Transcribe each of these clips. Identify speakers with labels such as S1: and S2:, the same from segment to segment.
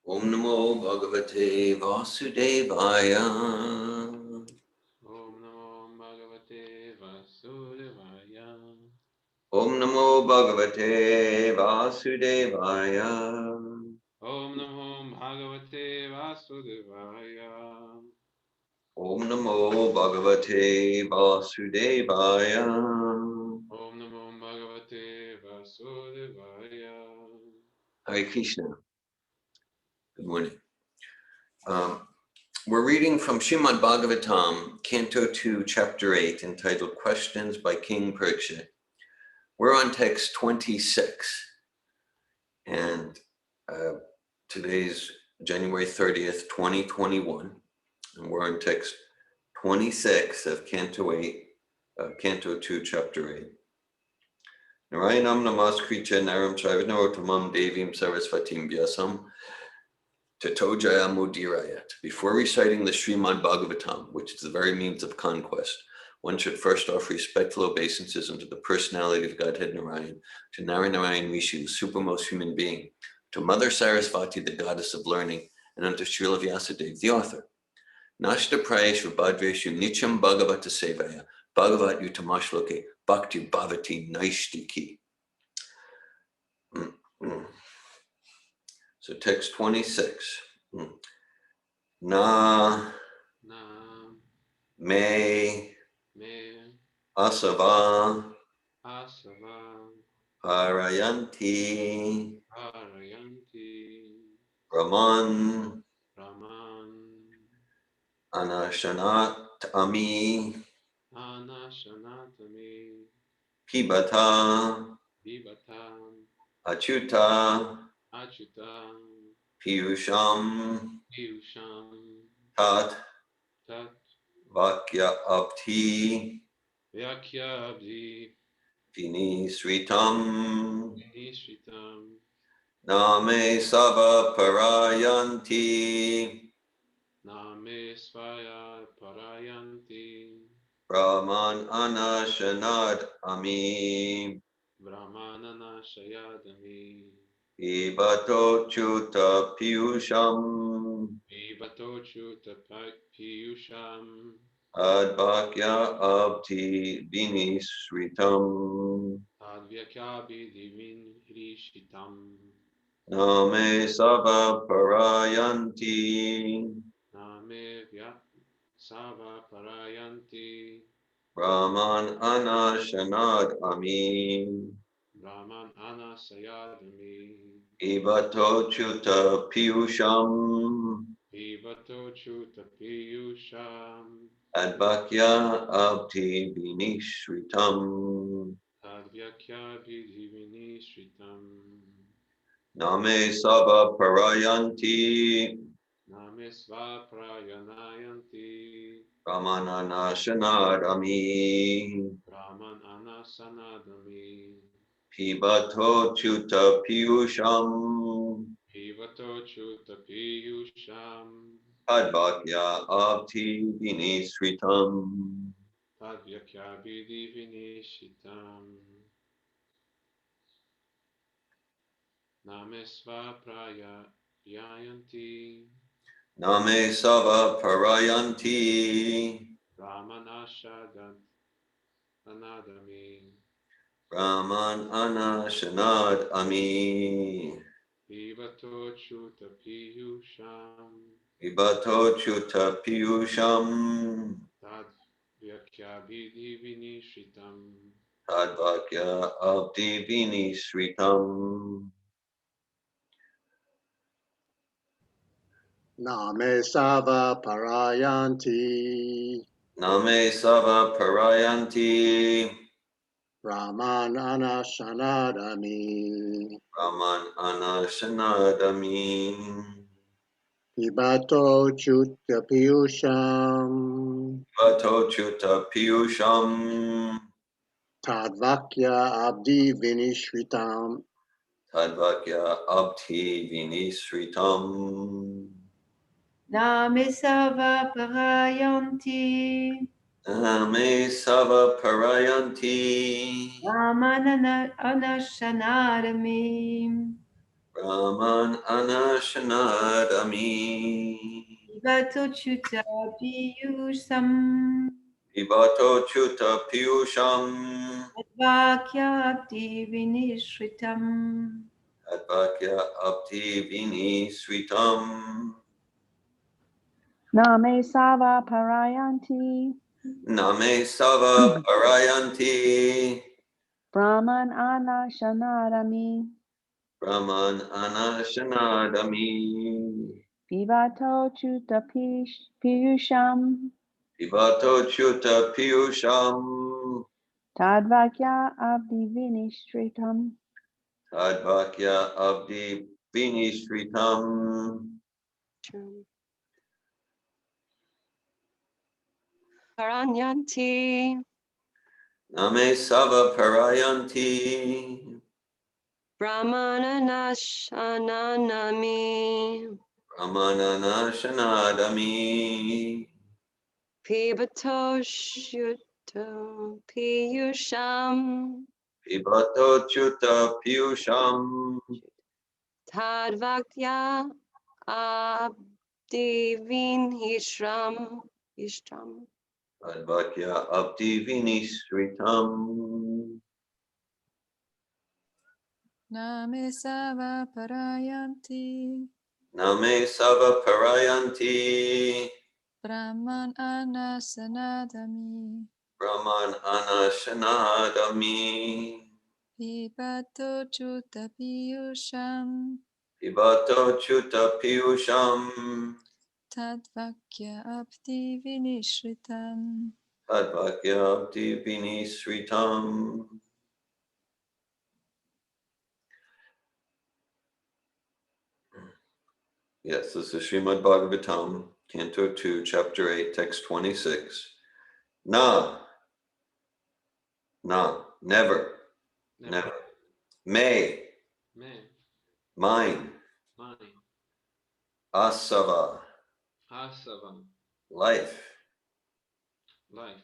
S1: Om Namo Bhagavate Vasudevaya.
S2: Om Namo Bhagavate Vasudevaya.
S1: Om Namo Bhagavate Vasudevaya.
S2: Om Namo Bhagavate Vasudevaya.
S1: Om Namo Bhagavate Vasudevaya.
S2: Om Namo Bhagavate Vasudevaya.
S1: Hare Krishna. Good morning. We're reading from Srimad Bhagavatam, Canto 2, Chapter 8, entitled Questions by King Parikshit. We're on text 26, and today's January 30th, 2021, and we're on text 26 of Canto 8, Canto 2, Chapter 8. Narayanam namaskritya naram chaivanarottamam devim sarasvatim vyasam tato jayamudirayat. Before reciting the Srimad Bhagavatam, which is the very means of conquest, one should first offer respectful obeisances unto the personality of Godhead Narayan, to Narayan Rishi, the supermost human being, to Mother Sarasvati, the goddess of learning, and unto Srila Vyasadeva, the author. Nashta prayeshu bhadreshu nicham bhagavata sevaya, bhagavat yutamashloke, bhakti bhavati naishtiki. So text 26. Na me asava parayanti Brahman anashanat ami pibata achyuta piyusham tat vakya apti vinisritam name sava parayanti Brahman anashanad ami Ibato chuta piyusham advakya abdi vinisritam name sava parayanti Brahman anashanad ami Ibato chuta piyusham advakya abdi vinisritam name sava parayanti Brahman anashanad ami Pibato chuta piyusham advakya abdi vinisritam Name sava parayanti Brahman anashanad ami Ibato chuta piyusham advakya abdi vinisritam
S3: Name sava parayanti
S1: Name sava parayanti
S3: Brahman anashanadami
S1: Brahman anashanadami
S3: Pibato chutta piyusham
S1: Ibato chuta piyusham
S3: Tadvakya abdi vinishritam
S1: Tadvakya abdi vinisritam
S4: Name sava parayanti
S1: Name sava parayanti
S4: Ramanana anashanadami
S1: Brahman anashanadami.
S4: Pibato chuta piyusam.
S1: Pibato chuta piyusham.
S4: Advakyabdi vinishritam.
S1: Advakya abdi vini sritam.
S5: Name Sava Parayanti
S1: Name sava parayanti.
S5: Brahman Anashanadami
S1: Brahman anashanadami.
S5: Pivato Chuta Piyusham
S1: Pibato chuta piyusham.
S5: Tadvakya Abdi Vinishritam.
S1: Advakya abdi vini sritam.
S6: Paranyanti
S1: Name sava parayanti.
S6: Brahmana Nashananami
S1: Brahmanana shanadami.
S6: Pibato Shuto Piyusham
S1: Pibato chuta piyusham.
S6: Tadvaktya Abdi Vinishram Ishtam.
S1: Advakya abdi vini sritam.
S7: Name Sava Parayanti
S1: Name sava parayanti.
S7: Brahman Anasanadami
S1: Brahman anashanadami.
S7: Pibato Chuta Piyusham
S1: Pibato chuta piyusham.
S7: Tadvakya Abdi Vinishritam.
S1: Advakya abdi vini sritam. Yes, this is Srimad Bhagavatam, Canto 2, Chapter 8, Text 26. Na, never, never. May, mine. Asava,
S2: Asava,
S1: life.
S2: life.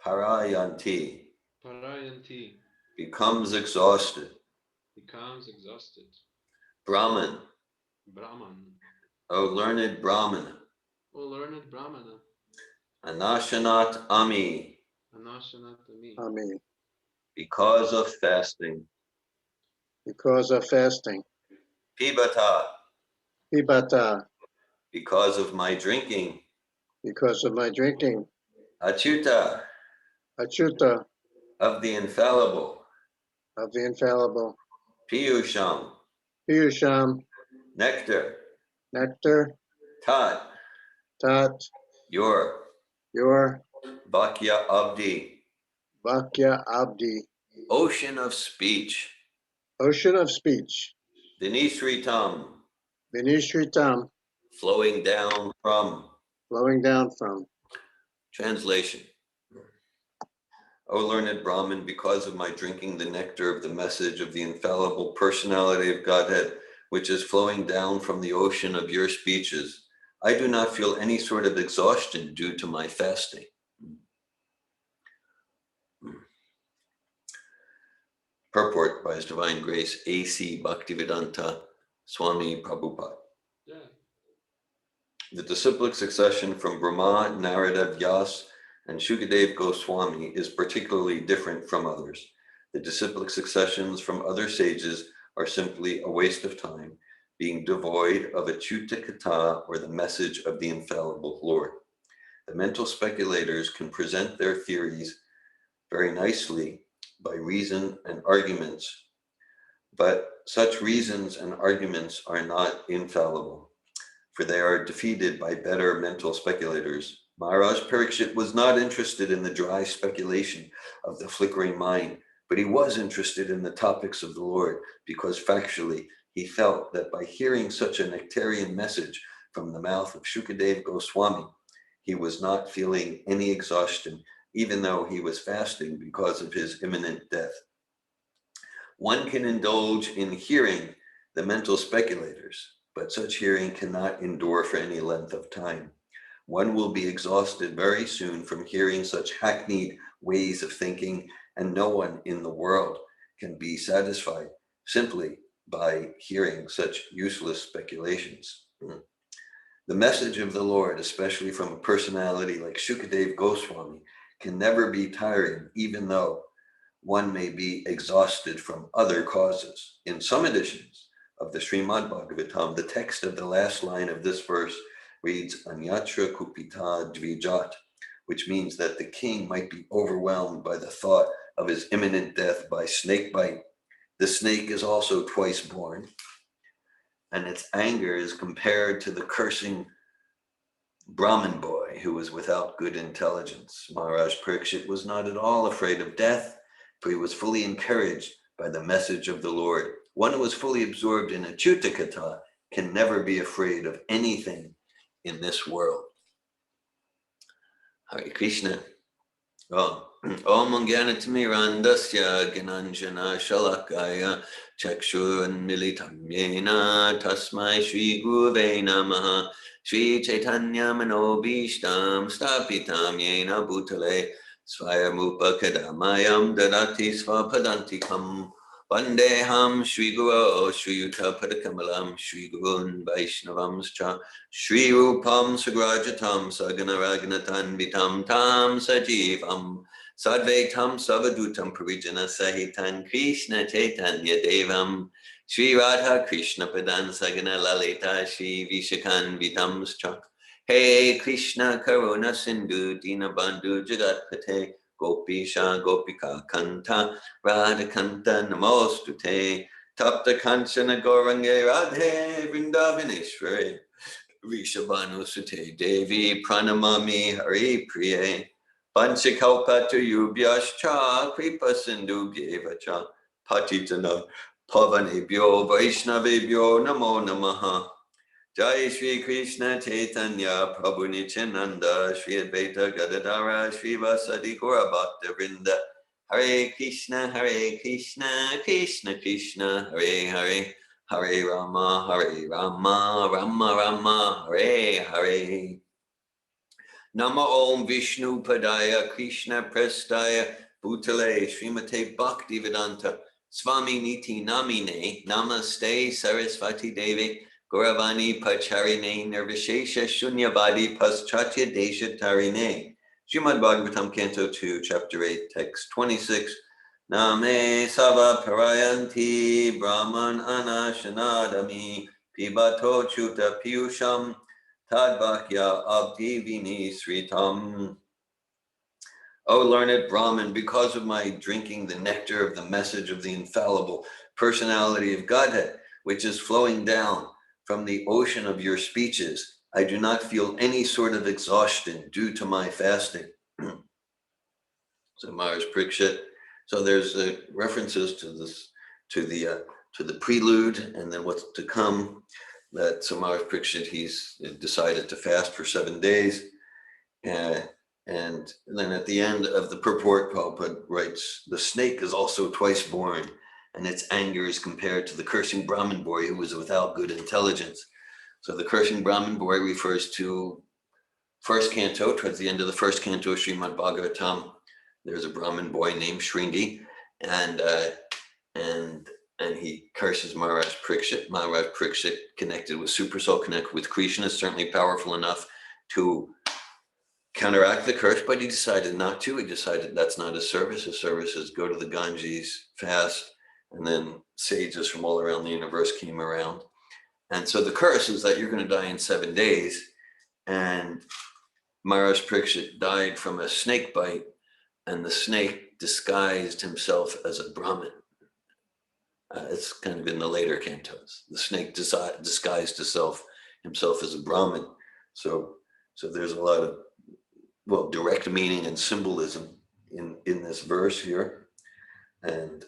S1: Parayanti,
S2: Parayanti,
S1: becomes exhausted.
S2: becomes exhausted.
S1: Brahman,
S2: Brahman,
S1: O learned Brahmana.
S2: O learned Brahmana.
S1: Anashanat ami,
S2: Anashanatami,
S3: Amen.
S1: because of fasting.
S3: Because of fasting.
S1: Pibata,
S3: Pibata,
S1: because of my drinking.
S3: because of my drinking.
S1: Achyuta,
S3: Achyuta,
S1: of the infallible.
S3: of the infallible.
S1: Piyusham,
S3: Piyusham,
S1: nectar.
S3: nectar.
S1: Tat,
S3: Tat,
S1: your.
S3: your.
S1: Bhakya abdi,
S3: Vakya Abdi,
S1: ocean of speech.
S3: ocean of speech.
S1: Dinisritam,
S3: Vinishritam,
S1: flowing down from.
S3: flowing down from.
S1: Translation. O learned Brahmin, because of my drinking the nectar of the message of the infallible personality of Godhead, which is flowing down from the ocean of your speeches, I do not feel any sort of exhaustion due to my fasting. Purport by His Divine Grace, A.C. Bhaktivedanta Swami Prabhupada.
S2: Yeah.
S1: The disciplic succession from Brahma, Narada, Vyas, and Sukadev Goswami is particularly different from others. The disciplic successions from other sages are simply a waste of time, being devoid of Achyuta Katha, or the message of the infallible Lord. The mental speculators can present their theories very nicely by reason and arguments, but such reasons and arguments are not infallible, for they are defeated by better mental speculators. Maharaj Parikshit was not interested in the dry speculation of the flickering mind, but he was interested in the topics of the Lord, because factually he felt that by hearing such a nectarian message from the mouth of Sukadev Goswami, he was not feeling any exhaustion, even though he was fasting because of his imminent death. One can indulge in hearing the mental speculators, but such hearing cannot endure for any length of time. One will be exhausted very soon from hearing such hackneyed ways of thinking, and no one in the world can be satisfied simply by hearing such useless speculations. The message of the Lord, especially from a personality like Sukadev Goswami, can never be tiring, even though one may be exhausted from other causes. In some editions of the Srimad Bhagavatam, the text of the last line of this verse reads, Anyatra Kupita Dvijat, which means that the king might be overwhelmed by the thought of his imminent death by snake bite. The snake is also twice born, and its anger is compared to the cursing Brahmin boy who was without good intelligence. Maharaj Parikshit was not at all afraid of death, for he was fully encouraged by the message of the Lord. One who is fully absorbed in Achyuta Katha can never be afraid of anything in this world. Hare Krishna. Om Jnanatimirandasya Gyananjana Shalakaya Chakshurunmilitam Yena Tasmai Shri Guruve Namaha Shri Chaitanya Manobishtam Stapitam Yena Bhutale Swayamupa Kadamayam Dadati Svapadantikam Vandeham Shri Guru Shri Yuta Padakamalam Shri Gurun Vaishnavamscha Shri Rupam Sagrajatam Sagana Ragnatan Vitam Tam Sajivam Sadvaitam Savadutam Parijana Sahitan Krishna Chaitanya Devam Shri Radha Krishna Padan Sagana Lalita Shri Vishakan Vitamscha Hey Krishna Karuna Sindhu Dinabandhu Jagatpate Gopisha Gopika Kanta Radha Kanta Namostute Tapta Kanchana Gorange Radhe Vrindavaneshwari Rishabhanu Sute Devi Pranamami Hari Priye Panchakalpatu Yubhyascha Kripa Sindhu Bhyevacha Patitana Pavanebhyo Vaishnavebhyo Namo Namaha Jai Shri Krishna Chaitanya Prabhu Nityananda Shri Advaita Gadadara Shri Vasadi Gaura Bhakta Vrinda Hare Krishna Krishna Krishna Hare Hare Hare Rama Rama Rama Hare Hare Nama Om Vishnu Padaya Krishna Prestaya Bhutale Srimate Bhaktivedanta Swami Niti Namine Namaste Sarasvati Devi Gauravani Pacharine Nirvishesha Shunyavadi Paschatya Desha Tarine Srimad Bhagavatam Canto 2 Chapter 8 Text 26 Name Sava Parayanti Brahman Anashanadami Pibato Chuta Piyusham Tadvakya Abdi Vini Sritam. O learned Brahman, because of my drinking the nectar of the message of the infallible personality of Godhead, which is flowing down from the ocean of your speeches, I do not feel any sort of exhaustion due to my fasting. So Maharaj Parikshit. So there's references to this, to the prelude, and then what's to come. That Maharaj Parikshit, he's decided to fast for 7 days, and then at the end of the purport, Prabhupada writes, the snake is also twice born, and its anger is compared to the cursing Brahmin boy who was without good intelligence. So the cursing Brahmin boy refers to first canto, towards the end of the first canto of Srimad Bhagavatam. There's a Brahmin boy named Shringi, and he curses Maharaj Parikshit. Maharaj Parikshit, connected with Super Soul, connected with Krishna, is certainly powerful enough to counteract the curse, but he decided not to. He decided that's not his service. His service is go to the Ganges, fast, and then sages from all around the universe came around. And so the curse is that you're going to die in 7 days. And Maharaj Parikshit died from a snake bite, and the snake disguised himself as a Brahmin. It's kind of in the later cantos. The snake disguised himself as a Brahmin. So there's a lot of, direct meaning and symbolism in this verse here. And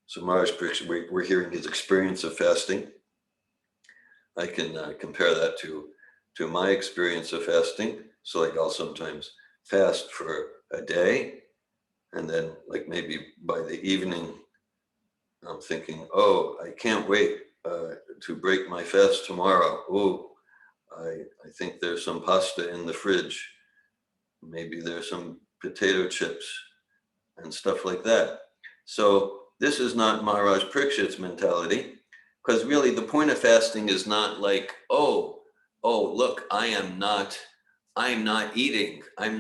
S1: so Maharaj Parikshit, we're hearing his experience of fasting. I can compare that to my experience of fasting. So like I'll sometimes fast for a day, and then like maybe by the evening, I'm thinking, oh, I can't wait to break my fast tomorrow. Oh, I think there's some pasta in the fridge. Maybe there's some potato chips and stuff like that. So this is not Maharaj Parikshit's mentality, because really the point of fasting is not like, oh, look, I'm not eating. I'm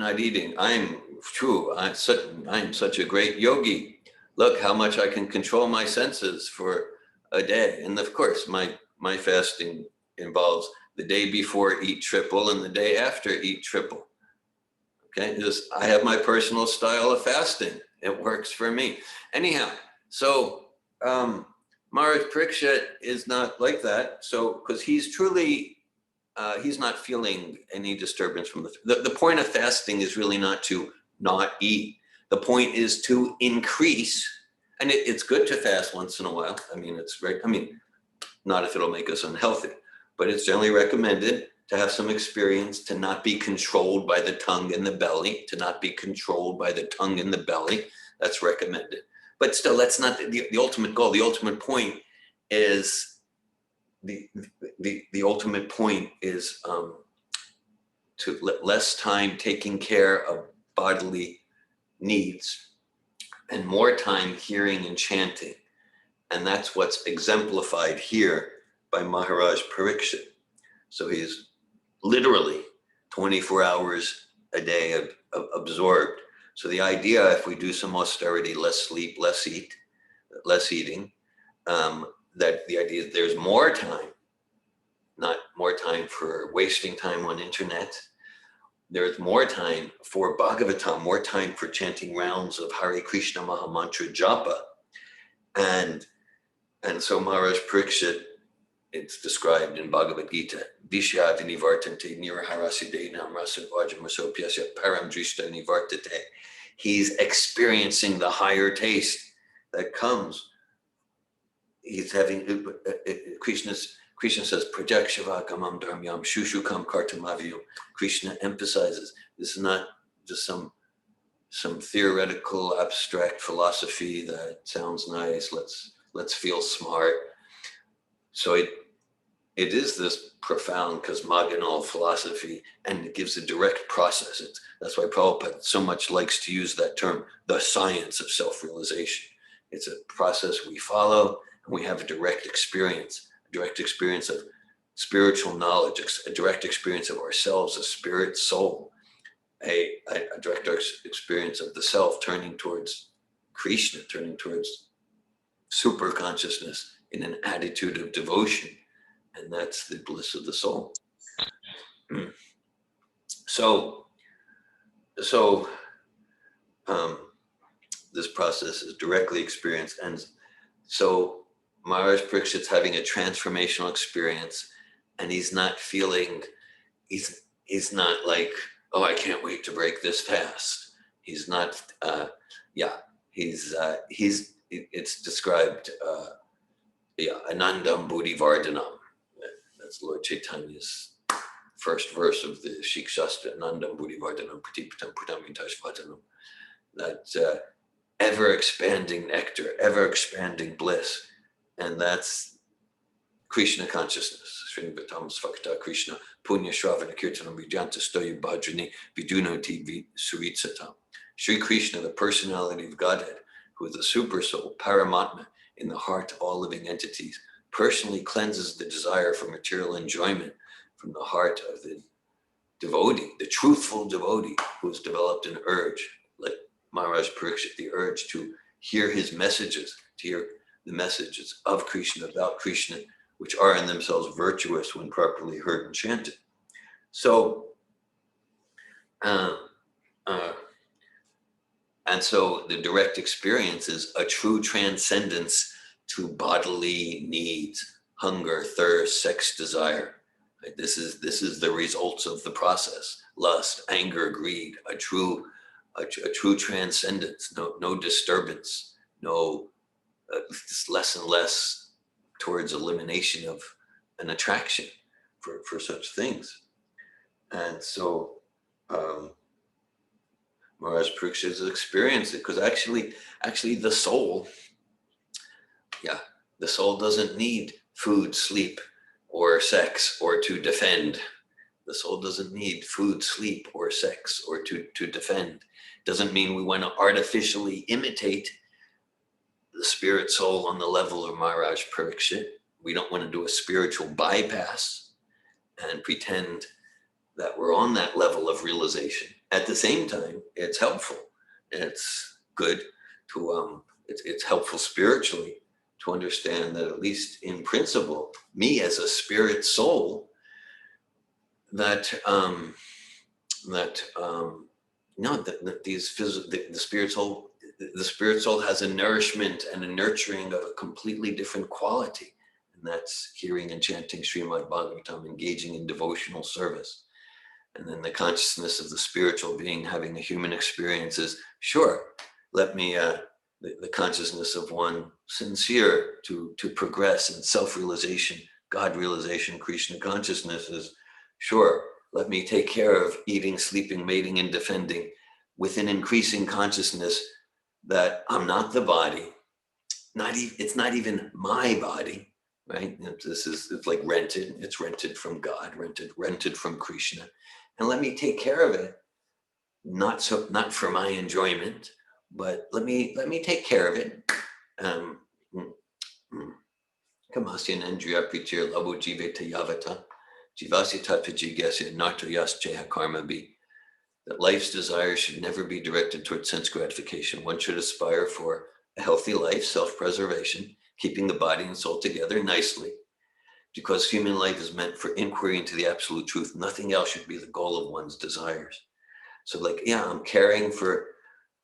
S1: such a great yogi. Look how much I can control my senses for a day. And of course, my fasting involves the day before eat triple and the day after eat triple. Okay, I have my personal style of fasting. It works for me. Anyhow, so Maharaj Parikshit is not like that. So, because he's truly, he's not feeling any disturbance from the point of fasting is really not to not eat. The point is to increase, and it's good to fast once in a while. I mean, not if it'll make us unhealthy, but it's generally recommended to have some experience, to not be controlled by the tongue and the belly, That's recommended. But still, that's not the ultimate goal. The ultimate point is the ultimate point is to less time taking care of bodily needs and more time hearing and chanting. And that's what's exemplified here by Maharaj Parikshit. So he's literally 24 hours a day absorbed. So the idea, if we do some austerity, less sleep, less eating, that the idea is there's more time, not more time for wasting time on internet. There's more time for Bhagavatam, more time for chanting rounds of Hare Krishna Mahamantra Japa. And so Maharaj Parikshit, it's described in Bhagavad Gita, Vishyad Nivartante Niraharasidena Rasavajamasopiasya Param Drishta Nivartate. He's experiencing the higher taste that comes. He's having, Krishna says, Prajakshavākamam dharmyam shushukam kartamavyam. Krishna emphasizes this is not just some theoretical abstract philosophy that sounds nice, let's feel smart. So it is this profound cosmogonal philosophy, and it gives a direct process. That's why Prabhupada so much likes to use that term, the science of self-realization. It's a process we follow, and we have a direct experience of spiritual knowledge, a direct experience of ourselves, a spirit, soul, a direct experience of the self turning towards Krishna, turning towards super consciousness in an attitude of devotion. And that's the bliss of the soul. So this process is directly experienced. And so Maharaj Parikshit's having a transformational experience, and he's not feeling, he's not like, oh, I can't wait to break this fast. He's not, it's described, Anandam Buddhivardhanam. That's Lord Chaitanya's first verse of the Shikshastra, Anandam Buddhivardhanam Pratipatam Pudamintashvatanam. That ever expanding nectar, ever expanding bliss. And that's Krishna consciousness. Srinvatam Svakta Krishna, Punya Shravana Kirtanam Vijanta Stoya Bhadrani Vidunoti Suritsatam. Sri Krishna, the personality of Godhead, who is the super soul, Paramatma, in the heart of all living entities, personally cleanses the desire for material enjoyment from the heart of the devotee, the truthful devotee who has developed an urge, like Maharaj Parikshit, the urge to hear his messages, to hear the messages of Krishna, about Krishna, which are in themselves virtuous when properly heard and chanted. So, and so the direct experience is a true transcendence to bodily needs, hunger, thirst, sex desire. Right? This is the results of the process: lust, anger, greed. A true transcendence, no disturbance, no less and less towards elimination of an attraction for such things. And so Maharaj Parikshit has experienced it, because actually the soul doesn't need food, sleep, or sex, or to defend. The soul doesn't need food, sleep, or sex, or to defend. Doesn't mean we want to artificially imitate the spirit soul on the level of Maharaj Parikshit. We don't want to do a spiritual bypass and pretend that we're on that level of realization. At the same time, it's helpful. It's good to, it's helpful spiritually to understand that, at least in principle, me as a spirit soul, that the spirit soul has a nourishment and a nurturing of a completely different quality, and that's hearing and chanting Srimad Bhagavatam, engaging in devotional service. And then the consciousness of the spiritual being having a human experience is, sure, let me the consciousness of one sincere to progress in self-realization, God realization, Krishna consciousness is, sure, let me take care of eating, sleeping, mating, and defending with an increasing consciousness that I'm not the body, it's not even my body, right? It's like rented, it's rented from God, rented from Krishna. And let me take care of it, not for my enjoyment, but let me take care of it. Kamasya Nandriya Pritir Labu Jiveta Yavata Jivasya Tattva Jigasya Nato Yas Jeha Karma Bi. That life's desires should never be directed towards sense gratification. One should aspire for a healthy life, self-preservation, keeping the body and soul together nicely. Because human life is meant for inquiry into the absolute truth. Nothing else should be the goal of one's desires. So like, yeah, I'm caring for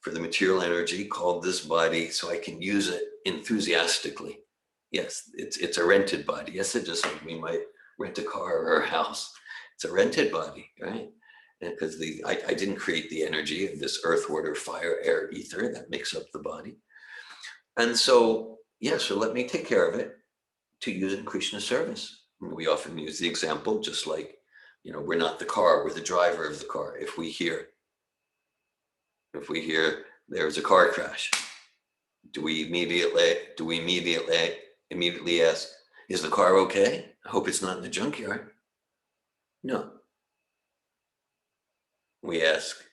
S1: the material energy called this body so I can use it enthusiastically. Yes, it's a rented body. Yes, it just like we might rent a car or a house. It's a rented body, right? Because I didn't create the energy of this earth, water, fire, air, ether that makes up the body. And so, yeah, so let me take care of it to use it in Krishna's service. We often use the example, just like, we're not the car, we're the driver of the car. If we hear there's a car crash, do we immediately ask, is the car okay? I hope it's not in the junkyard. No. We ask,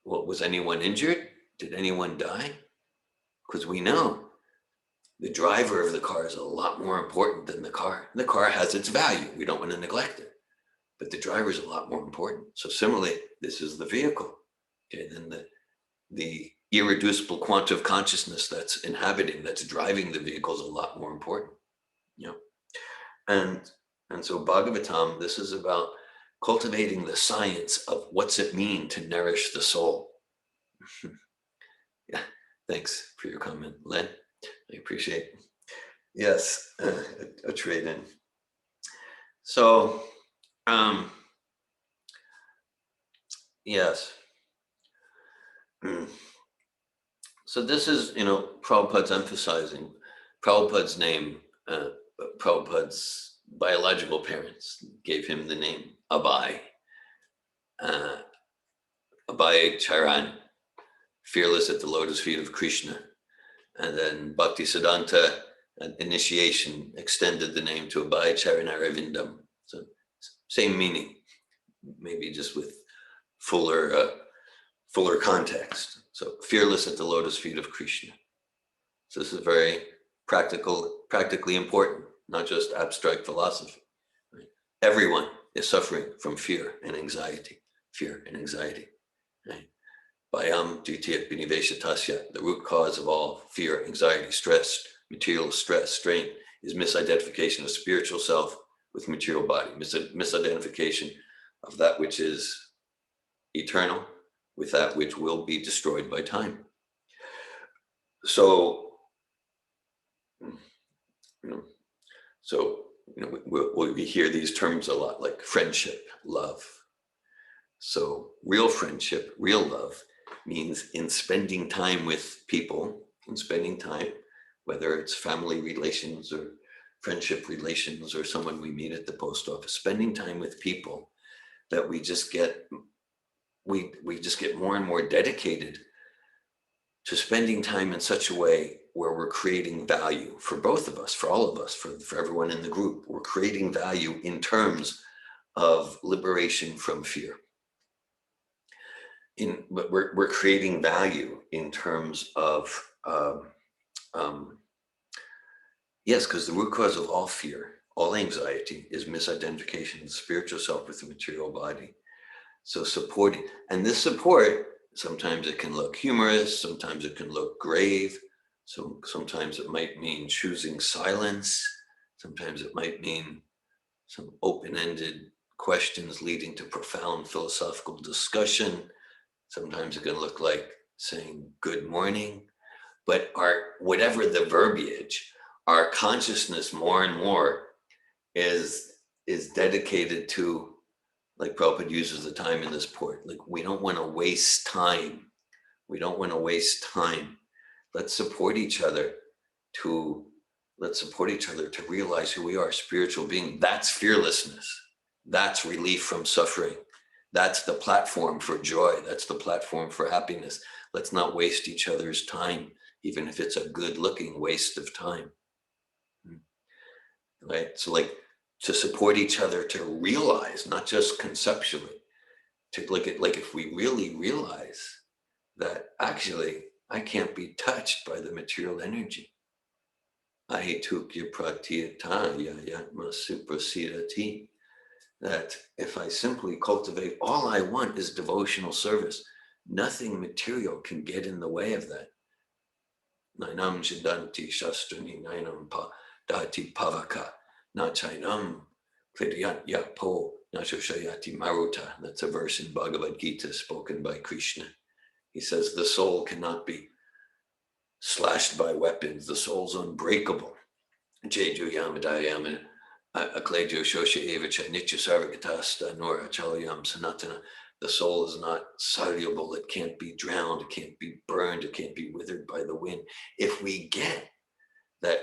S1: well, was anyone injured? Did anyone die? Because we know the driver of the car is a lot more important than the car. The car has its value. We don't want to neglect it. But the driver is a lot more important. So similarly, this is the vehicle. Okay, then the irreducible quantum of consciousness that's driving the vehicle is a lot more important. And so Bhagavatam, this is about cultivating the science of what's it mean to nourish the soul. Yeah, thanks for your comment, Len. I appreciate it. Yes, a trade-in. So, yes. So this is, Prabhupada's emphasizing. Prabhupada's name, Prabhupada's biological parents gave him the name Abhay. Abhay Charan, fearless at the lotus feet of Krishna. And then Bhakti Siddhanta, an initiation, extended the name to Abhay Charanarvindam. So same meaning, maybe just with fuller context. So fearless at the lotus feet of Krishna. So this is very practically important, not just abstract philosophy. Right? Everyone is suffering from fear and anxiety. Right? Bhayam Dvitiyat Biniveshatasya, the root cause of all fear, anxiety, stress, material stress, strain, is misidentification of spiritual self with material body, misidentification of that which is eternal with that which will be destroyed by time. So, we hear these terms a lot, like friendship, love. So real friendship, real love means in spending time with people, whether it's family relations or friendship relations or someone we meet at the post office, spending time with people that we just get more and more dedicated to spending time in such a way where we're creating value for both of us, for all of us, for everyone in the group. We're creating value in terms of liberation from fear. But we're creating value in terms of Yes, because the root cause of all fear, all anxiety is misidentification of the spiritual self with the material body. So supporting, and this support, sometimes it can look humorous, sometimes it can look grave, so sometimes it might mean choosing silence, sometimes it might mean some open-ended questions leading to profound philosophical discussion. Sometimes it can look like saying good morning, but whatever the verbiage, our consciousness more and more is dedicated to, like Prabhupada uses the time in this port, like we don't want to waste time. We don't want to waste time. Let's support each other to realize who we are, spiritual being. That's fearlessness. That's relief from suffering. That's the platform for joy. That's the platform for happiness. Let's not waste each other's time, even if it's a good-looking waste of time. Right? So like to support each other, to realize, not just conceptually, to look at, like, if we really realize that actually I can't be touched by the material energy. Ahitukya pratyataya yatma suprasidati. That if I simply cultivate, all I want is devotional service. Nothing material can get in the way of that. Nainam jidanti shastrani nainam dati pavaka nachainam klidyat yapo nashoshayati maruta. That's a verse in Bhagavad Gita spoken by Krishna. He says the soul cannot be slashed by weapons. The soul's unbreakable. Jeju yamadayam aklejo shosha evacha nitya sarvagatasta nora chalayam sanatana. The soul is not soluble. It can't be drowned. It can't be burned. It can't be withered by the wind. If we get that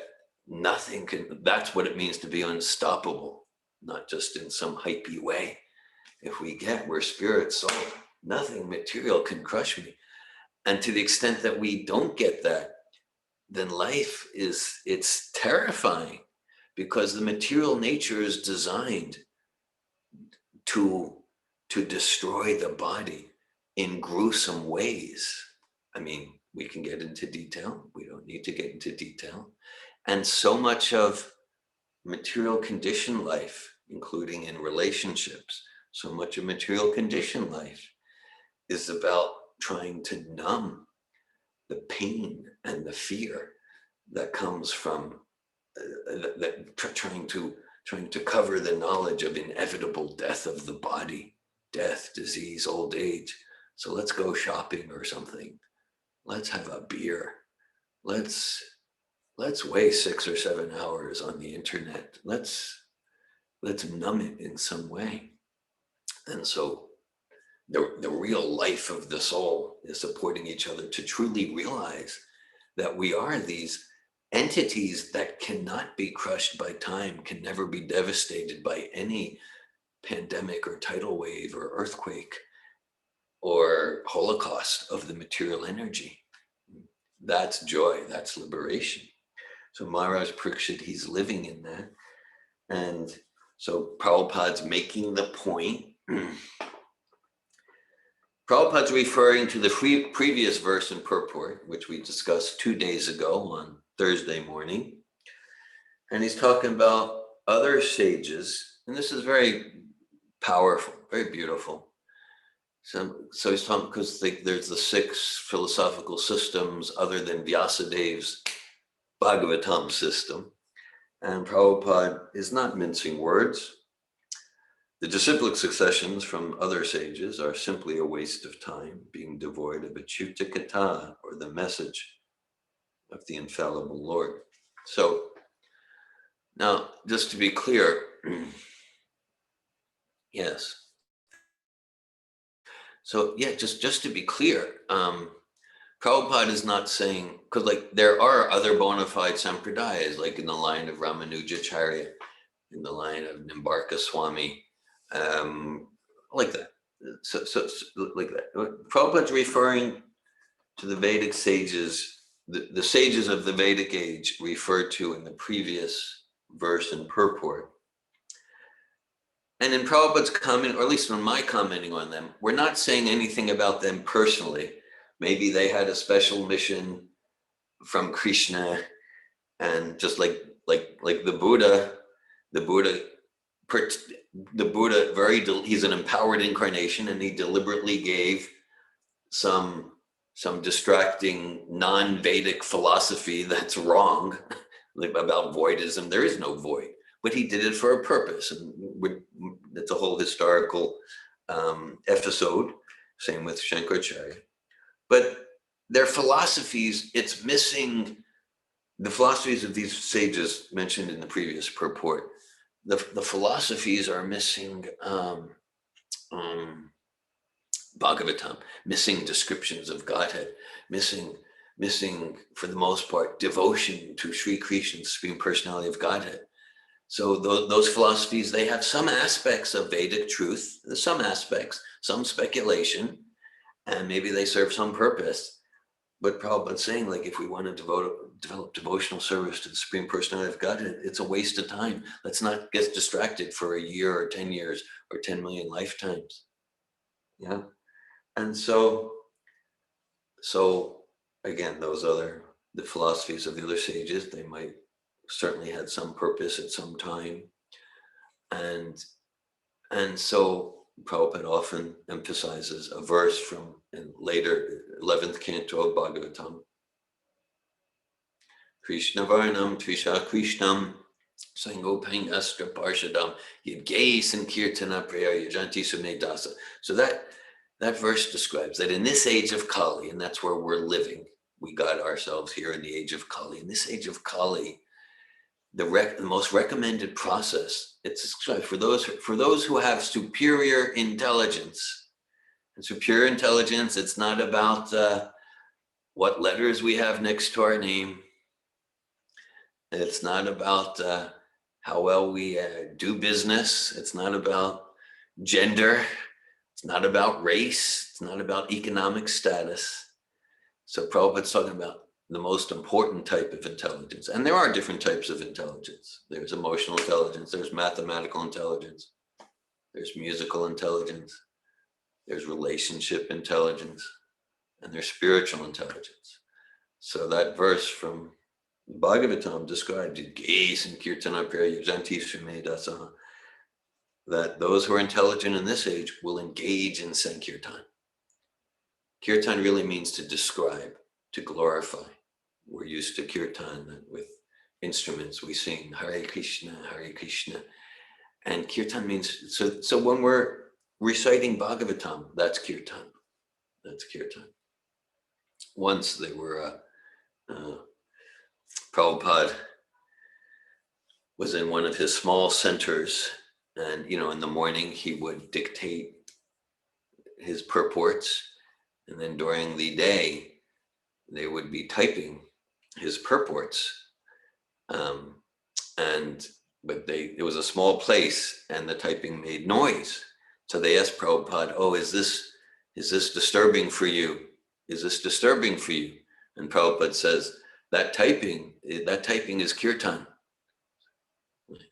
S1: nothing can, that's what it means to be unstoppable, not just in some hypey way. If we get, we're spirit, soul, nothing material can crush me. And to the extent that we don't get that, then life it's terrifying, because the material nature is designed to destroy the body in gruesome ways. I mean, we can get into detail. We don't need to get into detail. And so much of material conditioned life, including in relationships, so much of material conditioned life is about trying to numb the pain and the fear that comes from trying to cover the knowledge of inevitable death of the body, death, disease, old age. So let's go shopping or something. Let's have a beer. Let's waste 6 or 7 hours on the internet. Let's numb it in some way. And so the real life of the soul is supporting each other to truly realize that we are these entities that cannot be crushed by time, can never be devastated by any pandemic or tidal wave or earthquake or holocaust of the material energy. That's joy, that's liberation. So Maharaj Parikshit, he's living in that. And so Prabhupada's making the point. Prabhupada's referring to the previous verse in purport, which we discussed 2 days ago on Thursday morning. And he's talking about other sages, and this is very powerful, very beautiful. So he's talking, because there's the 6 philosophical systems other than Vyasadev's Bhagavatam system. And Prabhupada is not mincing words. The disciplic successions from other sages are simply a waste of time, being devoid of achyutakata, or the message of the infallible Lord. So now, just to be clear, yes. So yeah, just to be clear, Prabhupada is not saying, because like there are other bona fide sampradayas, like in the line of Ramanujacharya, in the line of Nimbarka Swami, like that. So like that. Prabhupada's referring to the Vedic sages, the sages of the Vedic age referred to in the previous verse and purport. And in Prabhupada's comment, or at least in my commenting on them, we're not saying anything about them personally. Maybe they had a special mission from Krishna, and just like like the Buddha, he's an empowered incarnation, and he deliberately gave some distracting non-Vedic philosophy that's wrong, like about voidism. There is no void, but he did it for a purpose, and it's a whole historical episode. Same with Shankaracharya. But their philosophies, it's missing the philosophies of these sages mentioned in the previous purport. The philosophies are missing Bhagavatam, missing descriptions of Godhead, missing for the most part devotion to Sri Krishna, Supreme Personality of Godhead. So those philosophies, they have some aspects of Vedic truth, some aspects, some speculation, and maybe they serve some purpose. But Prabhupada's saying, like, if we want to develop devotional service to the Supreme Personality of Godhead, it's a waste of time. Let's not get distracted for a year or 10 years or 10 million lifetimes. Yeah. And so again, the philosophies of the other sages, they might certainly had some purpose at some time. And so Prabhupada often emphasizes a verse from in later 11th canto of Bhagavatam. Krishna Varnam Trisha Krishnam Sangopang Astra Parshadam Yadgay Sankirtana Prayer Yajanti Sumedasa. So that verse describes that in this age of Kali, and that's where we're living, we got ourselves here in the age of Kali. In this age of Kali, the most recommended process, it's described for those who have superior intelligence. And superior intelligence, it's not about what letters we have next to our name. It's not about how well we do business. It's not about gender. It's not about race. It's not about economic status. So Prabhupada's talking about the most important type of intelligence. And there are different types of intelligence. There's emotional intelligence, there's mathematical intelligence, there's musical intelligence, there's relationship intelligence, and there's spiritual intelligence. So that verse from Bhagavatam described that those who are intelligent in this age will engage in Sankirtan. Kirtan really means to describe, to glorify. We're used to kirtan with instruments. We sing Hare Krishna, and kirtan means so when we're reciting Bhagavatam, that's kirtan. That's kirtan. Once they were Prabhupada was in one of his small centers, and in the morning he would dictate his purports, and then during the day they would be typing his purports, but it was a small place, and the typing made noise. So they asked Prabhupada, "Oh, is this disturbing for you? Is this disturbing for you?" And Prabhupada says, that typing is kirtan.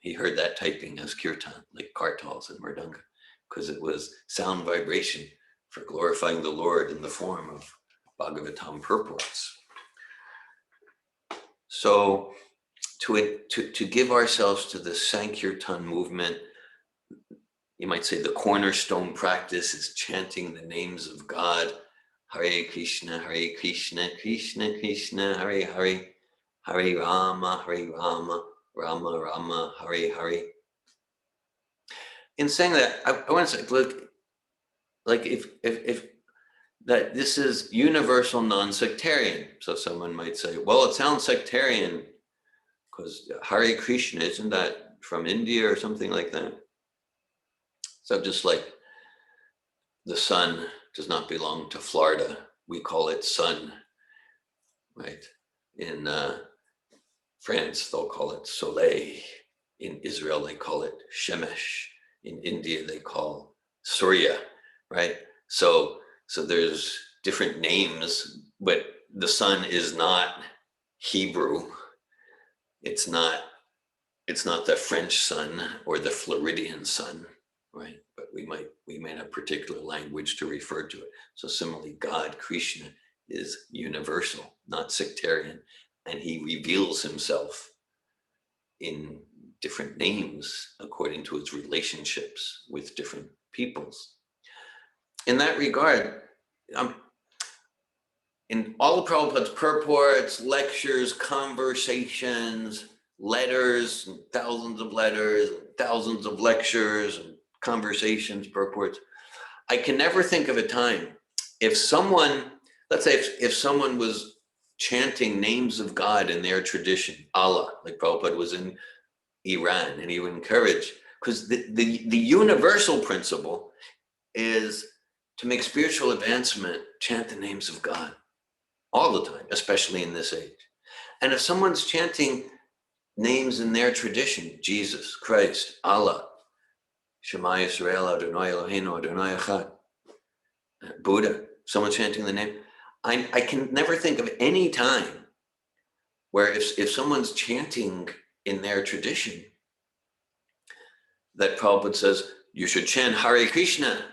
S1: He heard that typing as kirtan, like kartals and mridanga, because it was sound vibration for glorifying the Lord in the form of Bhagavatam purports. So to give ourselves to the Sankirtan movement, you might say the cornerstone practice is chanting the names of God. Hare Krishna, Krishna Krishna, Hare Hare, Hare Rama, Rama Rama, Hare Hare. In saying that, I want to say, look, like if that this is universal non-sectarian. So someone might say, well, it sounds sectarian because Hare Krishna, isn't that from India or something like that? So just like the sun does not belong to Florida, we call it sun, right? In France, they'll call it soleil. In Israel, they call it shemesh. In India, they call surya, right? So there's different names, but the sun is not Hebrew. It's not the French sun or the Floridian sun, right? But we might have particular language to refer to it. So similarly, God, Krishna, is universal, not sectarian, and he reveals himself in different names according to its relationships with different peoples. In that regard, in all of Prabhupada's purports, lectures, conversations, letters, and thousands of letters, thousands of lectures, and conversations, purports, I can never think of a time if someone, let's say if someone was chanting names of God in their tradition, Allah, like Prabhupada was in Iran, and he would encourage, because the universal principle is to make spiritual advancement, chant the names of God all the time, especially in this age. And if someone's chanting names in their tradition, Jesus, Christ, Allah, Shema Yisrael, Adonai Eloheinu, Adonai Echad, Buddha, someone chanting the name, I can never think of any time where if someone's chanting in their tradition, that Prabhupada says, you should chant Hare Krishna.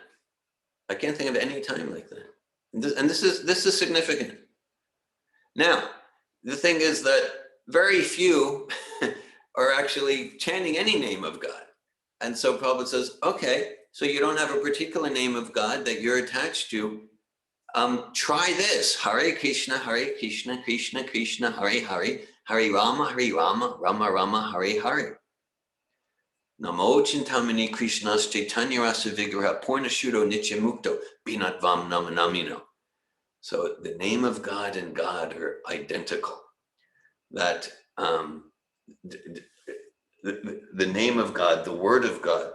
S1: I can't think of any time like that. And this is significant. Now, the thing is that very few are actually chanting any name of God. And so Prabhupada says, okay, so you don't have a particular name of God that you're attached to. Try this, Hare Krishna, Krishna Krishna, Hare Hare, Hare Rama, Rama Rama, Hare Hare. Namo Chintamani Krishnas Chaitanya Rasa Vigraha Purnashuddho Nityamukto Binatvam Namanamino. So the name of God and God are identical. That the name of God, the word of God.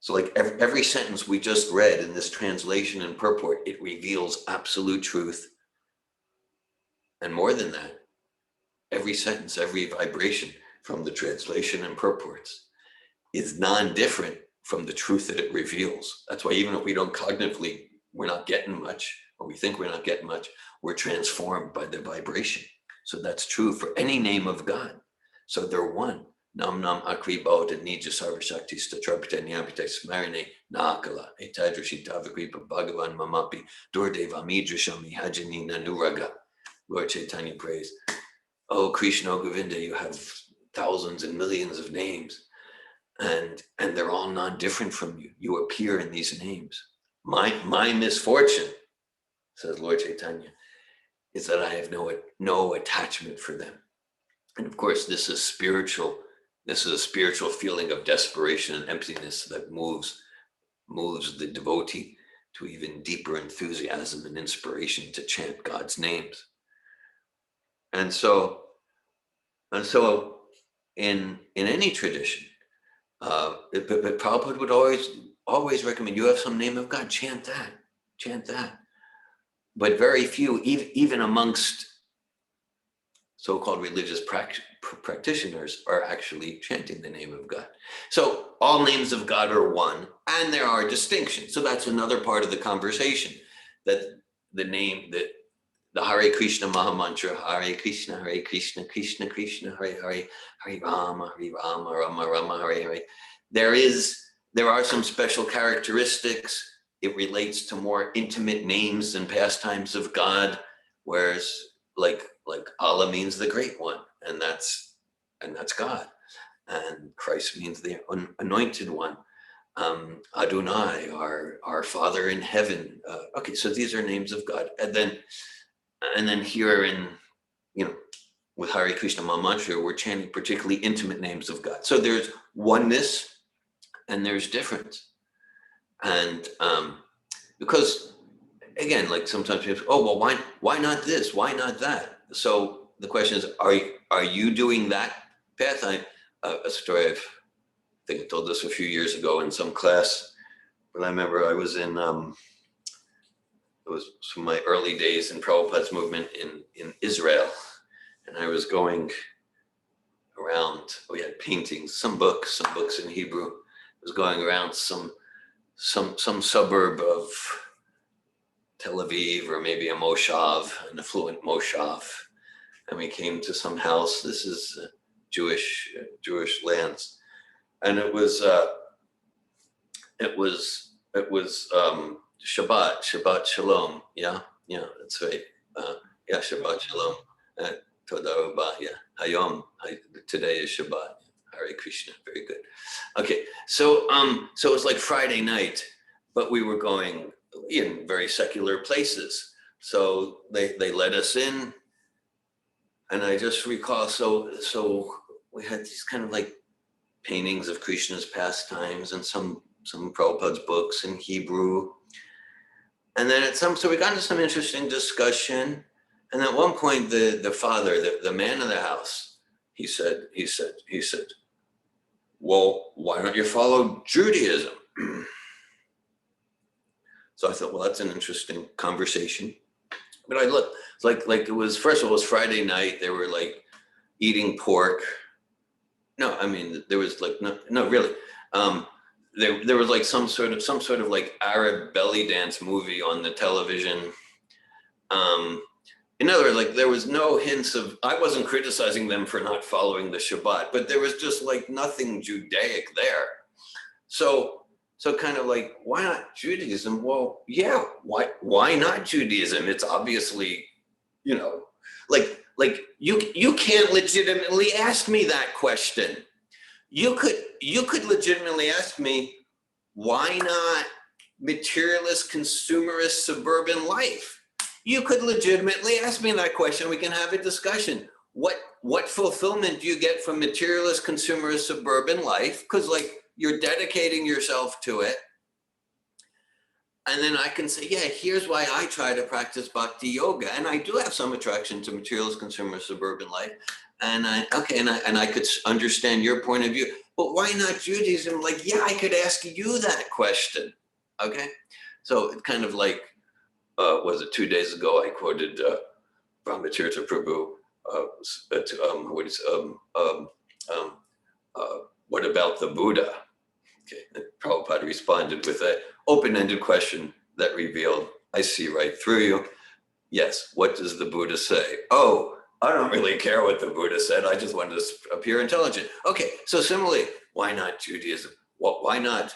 S1: So like every sentence we just read in this translation and purport, it reveals absolute truth. And more than that, every sentence, every vibration from the translation and purports is non-different from the truth that it reveals. That's why even if we don't cognitively, we're not getting much, or we think we're not getting much, we're transformed by the vibration. So that's true for any name of God. So they're one. Nam nam akri bauta nija sarva shakti statrapita nyapita smarine naakala etadrashi tavakripa bhagavan mamapi durdeva midrashami hajani nanuraga. Lord Chaitanya prays, oh Krishna, oh Govinda, you have thousands and millions of names, and they're all non-different from you. You appear in these names. My misfortune, says Lord Chaitanya, is that I have no attachment for them. And of course, this is spiritual. This is a spiritual feeling of desperation and emptiness that moves the devotee to even deeper enthusiasm and inspiration to chant God's names. And so in any tradition, but Prabhupada would always recommend, you have some name of God, chant that. But very few, even amongst so-called religious practitioners, are actually chanting the name of God. So all names of God are one, and there are distinctions. So that's another part of the conversation, that the Hare Krishna Maha Mantra, Hare Krishna, Krishna Krishna, Hare Hare, Hare Rama, Rama Rama, Hare Hare. There are some special characteristics. It relates to more intimate names and pastimes of God, whereas like Allah means the Great One, and that's God, and Christ means the Anointed One. Adonai, our Father in heaven. Okay, so these are names of God, and then here in, with Hare Krishna Maha Mantra, we're chanting particularly intimate names of God. So there's oneness and there's difference. And because again, like sometimes people say, oh, well, why not this? Why not that? So the question is, are you doing that path? A story, I think I told this a few years ago in some class, but I remember I was in, it was from my early days in Prabhupada's movement in Israel. And I was going around, we had paintings, some books in Hebrew. I was going around some suburb of Tel Aviv, or maybe a moshav, an affluent moshav. And we came to some house. This is Jewish lands. And it was Shabbat Shalom. Yeah, that's right. Shabbat Shalom. Toda Rabba. Yeah. Hayom. Today is Shabbat. Hare Krishna. Very good. Okay. So so it's like Friday night, but we were going in very secular places. So they let us in, and I just recall. So we had these kind of like paintings of Krishna's pastimes and some Prabhupada's books in Hebrew. And then so we got into some interesting discussion. And at one point, the father, the man of the house, he said, well, why don't you follow Judaism? So I thought, well, that's an interesting conversation. But I looked, it's like it was, first of all, it was Friday night. They were like eating pork. No, I mean, there was like, no, really. There was like some sort of like Arab belly dance movie on the television. In other words, like there was no hints of, I wasn't criticizing them for not following the Shabbat, but there was just like nothing Judaic there. So kind of like, why not Judaism? Well, yeah, why not Judaism? It's obviously, like you can't legitimately ask me that question. You could legitimately ask me, why not materialist, consumerist, suburban life? You could legitimately ask me that question. We can have a discussion. What fulfillment do you get from materialist, consumerist, suburban life? Because like you're dedicating yourself to it. And then I can say, yeah, here's why I try to practice bhakti yoga. And I do have some attraction to materialist, consumerist, suburban life. And I could understand your point of view, but why not Judaism? Like, yeah, I could ask you that question. Okay. So it's kind of like, was it 2 days ago? I quoted Brahmatirtha Prabhu. What about the Buddha? Okay. And Prabhupada responded with an open-ended question that revealed, I see right through you. Yes. What does the Buddha say? Oh, I don't really care what the Buddha said. I just wanted to appear intelligent. Okay. So similarly, why not Judaism? Why not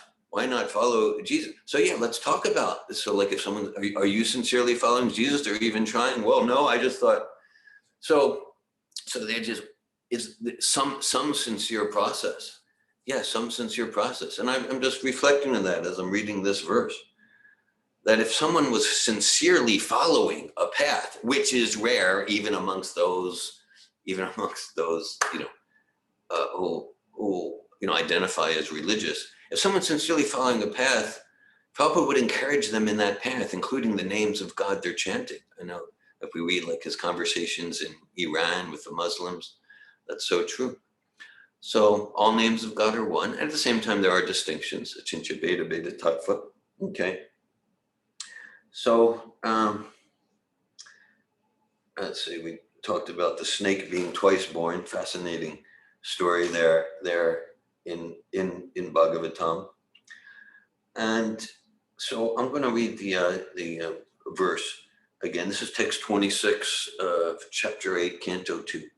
S1: follow Jesus? So yeah, let's talk about this. So like if someone, are you sincerely following Jesus or even trying? Well, no, I just thought, so there just is some sincere process. Yeah, some sincere process. And I'm just reflecting on that as I'm reading this verse, that if someone was sincerely following a path, which is rare, even amongst those, who identify as religious, if someone's sincerely following a path, Prabhupada would encourage them in that path, including the names of God they're chanting. I know if we read like his conversations in Iran with the Muslims, that's so true. So all names of God are one. And at the same time, there are distinctions. Achincha Beta Beta Tattva. Okay. So let's see, we talked about the snake being twice born. Fascinating story there in Bhagavatam. And so I'm going to read the verse again. This is text 26 of chapter 8, canto 2.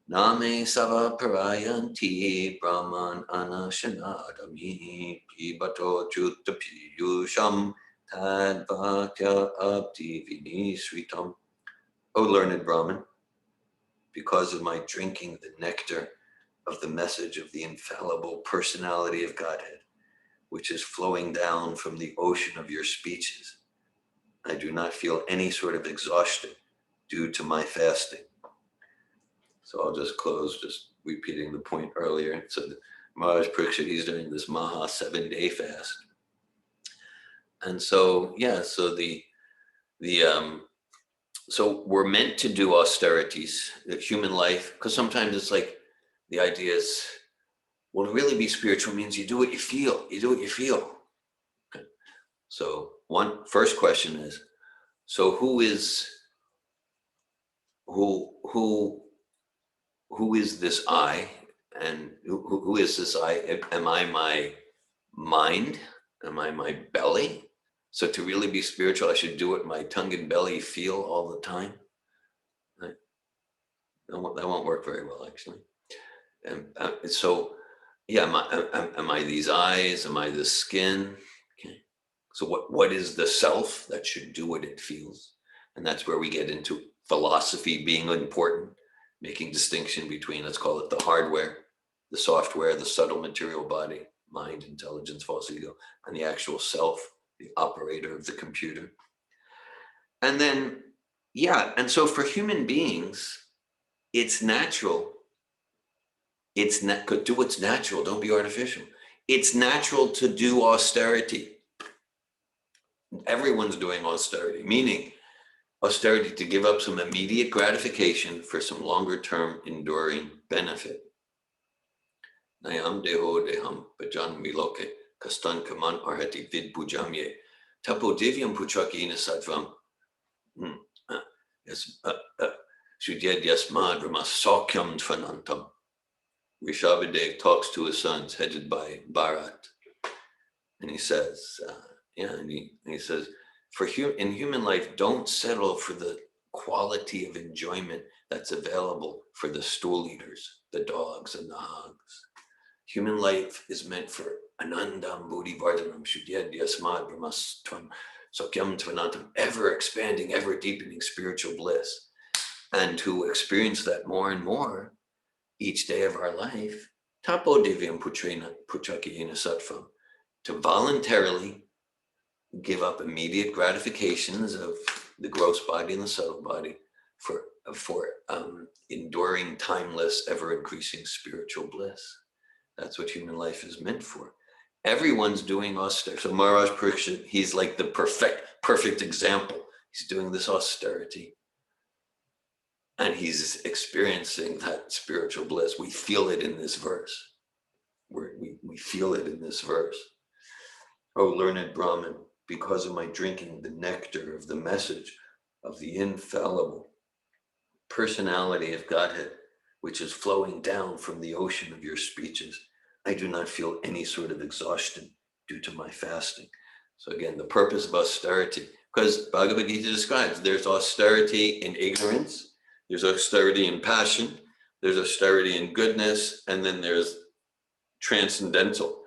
S1: Name sava parayanti brahman anashanadami pibato jutta piyusham tadvatya abdi vinisritam. O learned Brahman, because of my drinking the nectar of the message of the infallible personality of Godhead, which is flowing down from the ocean of your speeches, I do not feel any sort of exhaustion due to my fasting. So I'll just close, just repeating the point earlier. So Maharaj Parikshit, he's doing this Maha 7-day fast. And so, yeah, so so we're meant to do austerities, the human life, because sometimes it's like the idea is, well, to really be spiritual means you do what you feel. You do what you feel. Okay. So first question is, so who is this I? And who is this I? Am I my mind? Am I my belly? So to really be spiritual, I should do what my tongue and belly feel all the time. Right? That won't work very well, actually. And so, yeah, am I these eyes? Am I the skin? Okay. So what is the self that should do what it feels? And that's where we get into philosophy being important. making distinction between, let's call it the hardware, the software, the subtle material body, mind, intelligence, false ego, and the actual self, the operator of the computer. And then, yeah, and so for human beings, it's natural. Do what's natural, don't be artificial. It's natural to do austerity. Everyone's doing austerity, meaning austerity to give up some immediate gratification for some longer term enduring benefit. Nayam deho deham pajan miloke kastan kaman arhati vid pujamye tapo divyam puchakina sattvam sudyad yasmad ramas saukyam tvanantam. Rishabhadev talks to his sons, headed by Bharat, and he says, he says, in human life, don't settle for the quality of enjoyment that's available for the stool eaters, the dogs and the hogs. Human life is meant for anandam bodhivardhanam shudyad yasmad brahmastvam sakyam tvanantam, ever expanding, ever deepening spiritual bliss. And to experience that more and more each day of our life, tapo divyam puchakina sattvam, to voluntarily give up immediate gratifications of the gross body and the subtle body for enduring, timeless, ever-increasing spiritual bliss. That's what human life is meant for. Everyone's doing austerity. So Maharaj Parikshit, he's like the perfect example. He's doing this austerity. And he's experiencing that spiritual bliss. We feel it in this verse. We feel it in this verse. O learned Brahmin, because of my drinking the nectar of the message of the infallible personality of Godhead, which is flowing down from the ocean of your speeches, I do not feel any sort of exhaustion due to my fasting. So again, the purpose of austerity, because Bhagavad Gita describes there's austerity in ignorance, there's austerity in passion, there's austerity in goodness, and then there's transcendental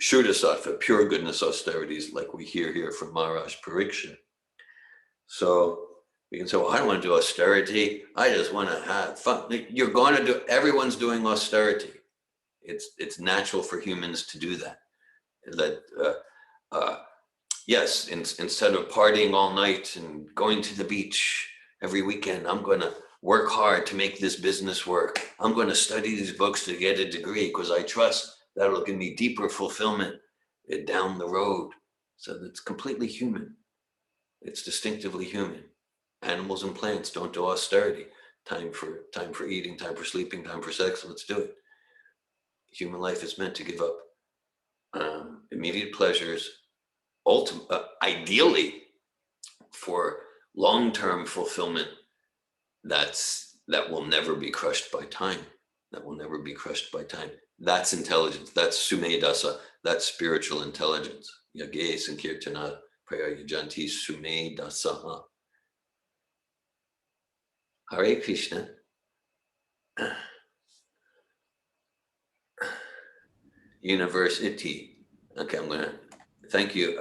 S1: Shuddha-sattva, pure goodness austerities, like we hear here from Maharaj Parikshit. So we can say, well, I don't want to do austerity. I just want to have fun. You're going to do, everyone's doing austerity. It's natural for humans to do that. Yes, instead of partying all night and going to the beach every weekend, I'm going to work hard to make this business work. I'm going to study these books to get a degree because I trust that'll give me deeper fulfillment down the road. So that's completely human. It's distinctively human. Animals and plants don't do austerity. Time for eating, time for sleeping, time for sex. Let's do it. Human life is meant to give up immediate pleasures, ideally for long-term fulfillment that will never be crushed by time. That will never be crushed by time. That's intelligence. That's sumedasa. That's spiritual intelligence. Yage sankirtana prayajanti sumedasa. Hare Krishna. University. Okay, I'm gonna thank you.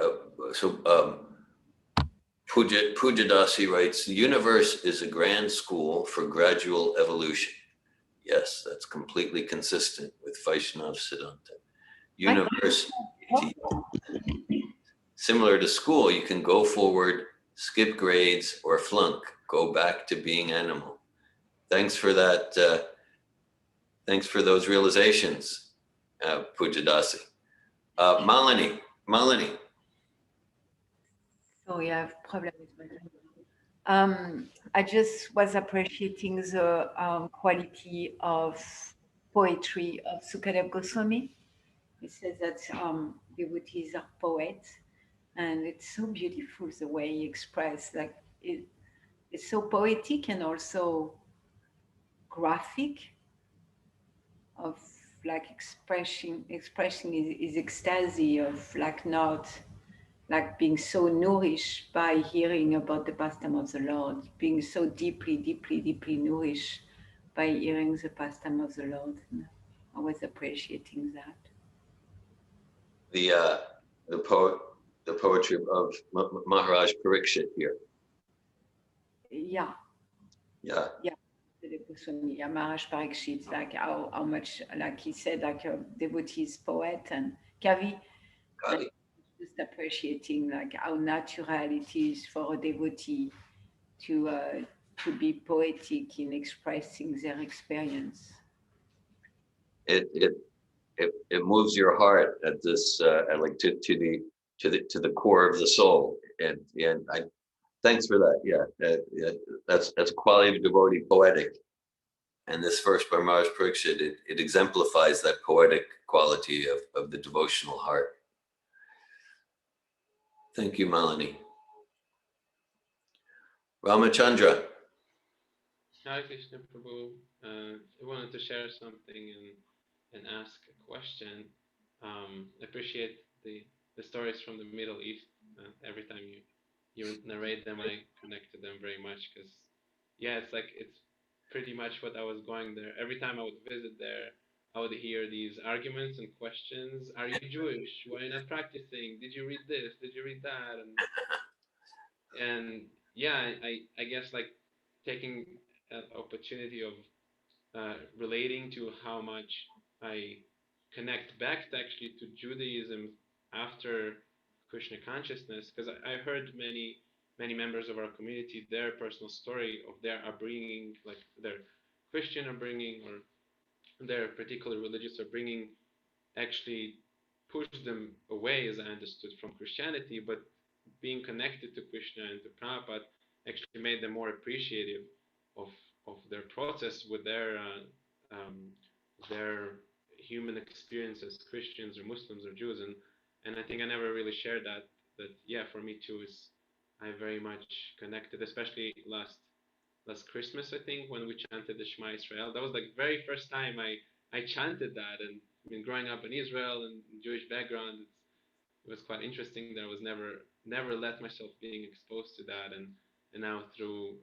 S1: Pujadasi writes, the universe is a grand school for gradual evolution. Yes, that's completely consistent with Vaishnav Siddhanta. University, similar to school, you can go forward, skip grades, or flunk, go back to being animal. Thanks for that. Thanks for those realizations, Pujadasi. Malini.
S4: Sorry, I have a problem with my phone. I just was appreciating the quality of poetry of Sukadev Goswami. He says that devotees are poets, and it's so beautiful the way he expresses. Like it's so poetic and also graphic, of like expressing his ecstasy of like not. Like being so nourished by hearing about the pastime of the Lord, being so deeply nourished by hearing the pastime of the Lord. I was appreciating that.
S1: The poetry of Maharaj Parikshit here.
S4: Yeah.
S1: Yeah.
S4: Yeah. The Sukadev Goswami, yeah, Maharaj Parikshit, like how much, like he said, like a devotee is poet, and Kavi,
S1: Got it.
S4: just appreciating like how natural it is for a devotee to be poetic in expressing their experience.
S1: It moves your heart at this like to the core of the soul, and I thanks for that. Yeah, that's a quality of devotee, poetic. And this verse by Maharaj Parikshit, it exemplifies that poetic quality of the devotional heart. Thank you, Malini. Ramachandra.
S2: Hare Krishna Prabhu. I wanted to share something and ask a question. I appreciate the stories from the Middle East. Every time you narrate them, I connect to them very much because, yeah, it's pretty much what I was going there. Every time I would visit there, I would hear these arguments and questions. Are you Jewish? Why are you not practicing? Did you read this? Did you read that? And yeah, I guess like taking an opportunity of relating to how much I connect back actually to Judaism after Krishna consciousness, because I heard many members of our community, their personal story of their upbringing, like their Christian upbringing or their particular religious upbringing, actually pushed them away, as I understood, from Christianity, but being connected to Krishna and to Prabhupada actually made them more appreciative of their process with their human experience as Christians or Muslims or Jews, and I think I never really shared that yeah, for me too is I very much connected, especially last Christmas, I think, when we chanted the Shema Israel. That was like very first time I chanted that, and I mean, growing up in Israel and Jewish background, it was quite interesting that I was never let myself being exposed to that, and now through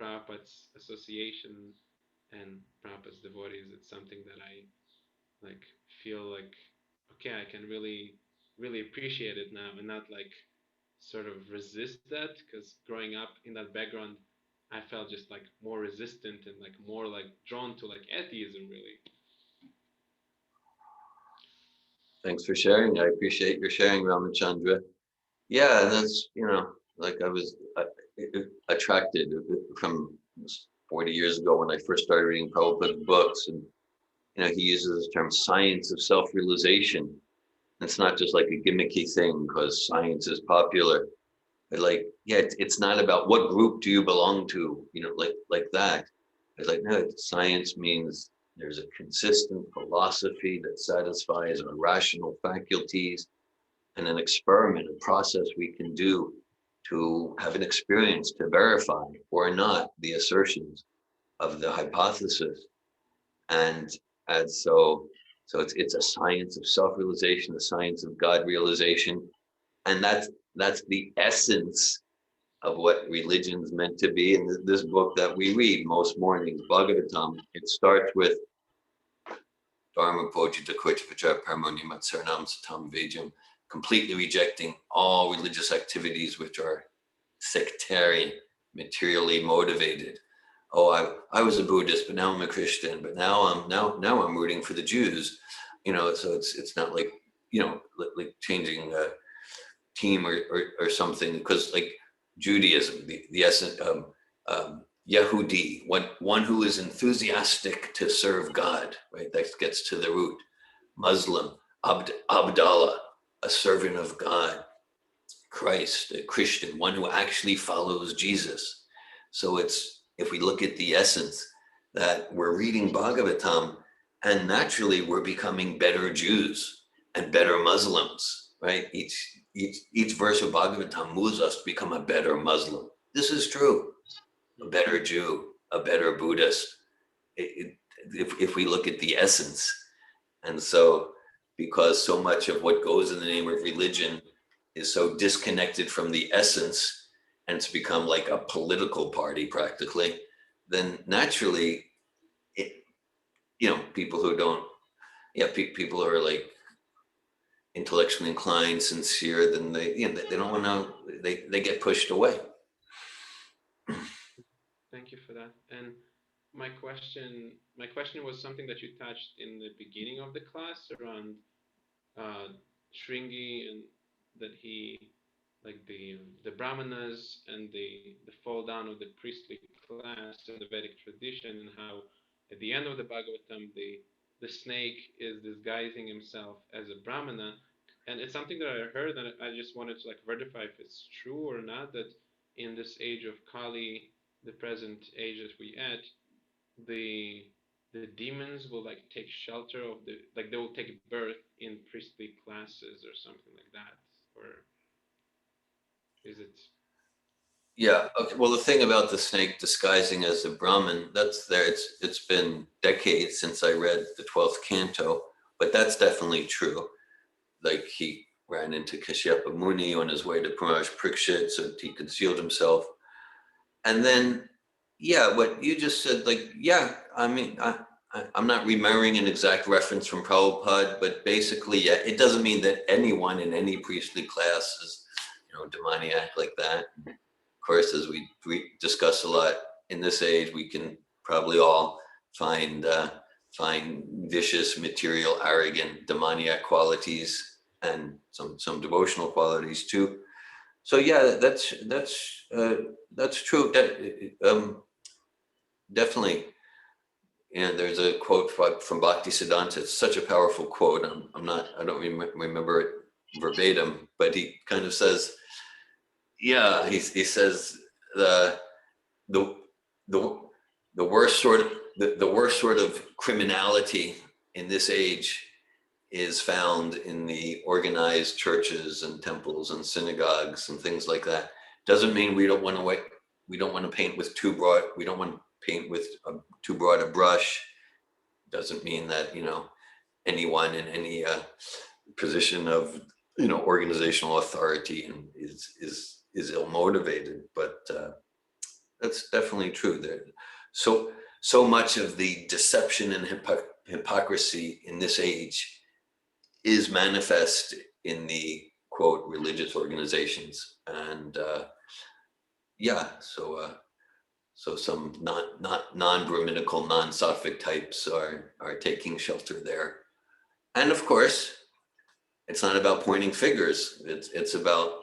S2: Prabhupada's association and Prabhupada's devotees, it's something that I like feel like, okay, I can really appreciate it now and not like sort of resist that, because growing up in that background, I felt just like more resistant and like more like drawn to like atheism really.
S1: Thanks for sharing. I appreciate your sharing, Ramachandra. Yeah, that's, like I was attracted from 40 years ago when I first started reading Prabhupada's books, and he uses the term science of self-realization. It's not just like a gimmicky thing because science is popular, but like, yeah, it's not about what group do you belong to, like that. It's like, no, science means there's a consistent philosophy that satisfies our rational faculties, and an experiment, a process we can do to have an experience to verify or not the assertions of the hypothesis. And so it's a science of self-realization, a science of God realization, and that's the essence of what religion's meant to be. In this book that we read most mornings, Bhagavatam, it starts with Dharma Pojita Koitapachar Parmoni Matsaranam Satam Vejam, completely rejecting all religious activities which are sectarian, materially motivated. Oh, I was a Buddhist, but now I'm a Christian, but now I'm rooting for the Jews, so it's not like, like changing a team or something, because like Judaism, the essence, Yehudi, one who is enthusiastic to serve God, right? That gets to the root. Muslim, Abdallah, a servant of God. Christ, a Christian, one who actually follows Jesus. So if we look at the essence, that we're reading Bhagavatam, and naturally we're becoming better Jews and better Muslims, right? Each verse of Bhagavatam moves us to become a better Muslim. This is true. A better Jew, a better Buddhist, if we look at the essence. And so, because so much of what goes in the name of religion is so disconnected from the essence, and it's become like a political party practically, then naturally, people who don't, people who are like intellectually inclined, sincere, then they don't want to, they get pushed away.
S2: Thank you for that. And my question was something that you touched in the beginning of the class around Shringi, and that he, like the brahmanas and the fall down of the priestly class in the Vedic tradition, and how at the end of the Bhagavatam the snake is disguising himself as a brahmana. And it's something that I heard, and I just wanted to like verify if it's true or not, that in this age of Kali, the present age that we at, the demons will like take shelter of the, like they will take birth in priestly classes or something like that, or is it?
S1: Yeah. Okay. Well, the thing about the snake disguising as a Brahmin, that's there. It's been decades since I read the 12th canto, but that's definitely true. Like he ran into Kashyapa Muni on his way to Paraj Parikshit, so he concealed himself. And then, yeah, what you just said, like, yeah, I mean, I'm not remembering an exact reference from Prabhupada, but basically, yeah, it doesn't mean that anyone in any priestly class is, demoniac like that. Of course, as we discuss a lot in this age, we can probably all find vicious, material, arrogant, demoniac qualities, and some devotional qualities too. So yeah, that's true. Definitely. And there's a quote from Bhakti Siddhanta. It's such a powerful quote. I don't remember it verbatim, but he kind of says, yeah, he says the worst sort of criminality in this age is found in the organized churches and temples and synagogues and things like that. Doesn't mean we don't want to paint with too broad. We don't want to paint with too broad a brush. Doesn't mean that anyone in any position of organizational authority is ill motivated, but that's definitely true. There, so much of the deception and hypocrisy in this age is manifest in the quote religious organizations, and so some non-Brahminical, non-Sattvic types are taking shelter there. And of course, it's not about pointing fingers. It's about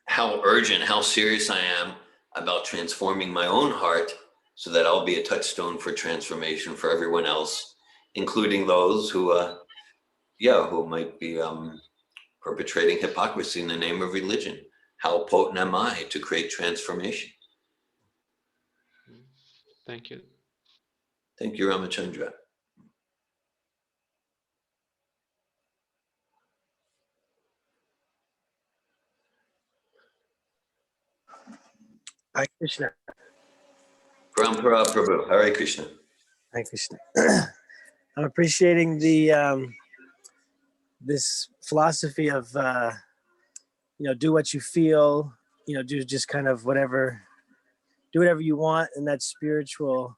S1: how urgent, how serious I am about transforming my own heart so that I'll be a touchstone for transformation for everyone else, including those who might be perpetrating hypocrisy in the name of religion. How potent am I to create transformation?
S2: Thank you.
S1: Thank you, Ramachandra.
S8: Hare Krishna.
S1: Parampara Prabhu, Hare Krishna.
S8: Hare Krishna. I'm appreciating the this philosophy of do what you feel, do just kind of whatever, do whatever you want, and that's spiritual.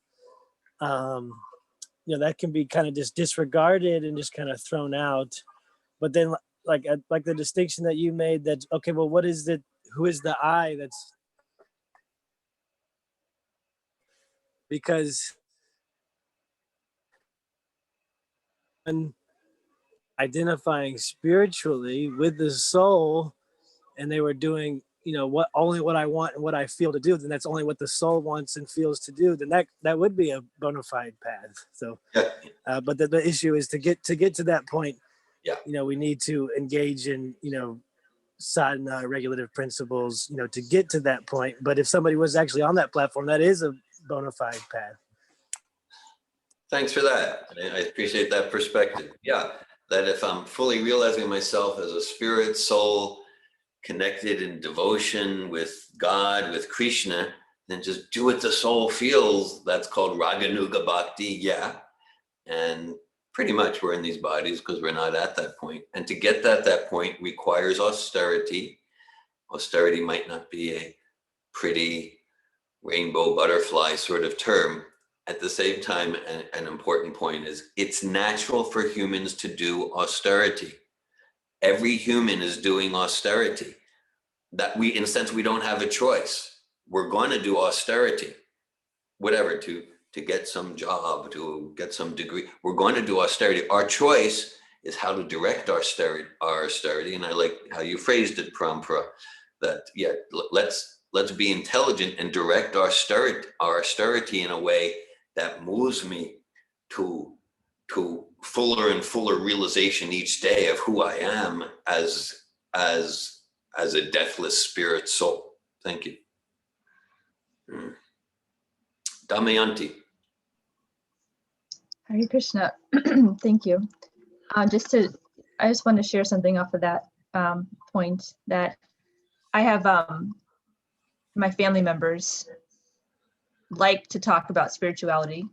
S8: That can be kind of just disregarded and just kind of thrown out. But then, like the distinction that you made, that okay, well, what is it? Who is the I? That's because identifying spiritually with the soul, and they were doing what I want and what I feel to do, then that's only what the soul wants and feels to do, then that would be a bona fide path. So but the issue is to get to that point. We need to engage in sadhana, regulative principles, to get to that point. But if somebody was actually on that platform, that is a bona fide path.
S1: Thanks for that. I appreciate that perspective. Yeah, that if I'm fully realizing myself as a spirit, soul, connected in devotion with God, with Krishna, then just do what the soul feels. That's called Raganuga Bhakti, yeah. And pretty much we're in these bodies because we're not at that point. And to get that point requires austerity. Austerity might not be a pretty rainbow butterfly sort of term. At the same time, an important point is it's natural for humans to do austerity. Every human is doing austerity. That in a sense, we don't have a choice. We're going to do austerity, whatever, to to get some job, to get some degree. We're going to do austerity. Our choice is how to direct our austerity. And I like how you phrased it, Parampara, that yeah, let's be intelligent and direct our austerity in a way that moves me to fuller and fuller realization each day of who I am as a deathless spirit soul. Thank you. Damayanti.
S9: Hare Krishna. Thank you. I just want to share something off of that point, that I have my family members like to talk about spirituality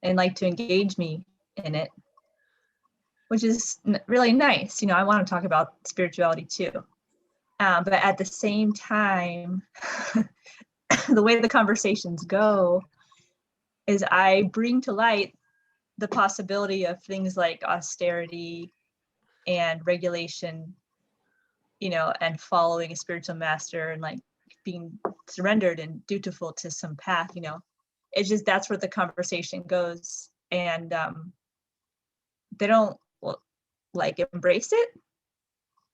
S9: and like to engage me in it, which is really nice. You know, I want to talk about spirituality too. But at the same time, the way the conversations go is I bring to light the possibility of things like austerity and regulation, you know, and following a spiritual master and like being surrendered and dutiful to some path, you know. It's just, that's where the conversation goes. And they don't like embrace it,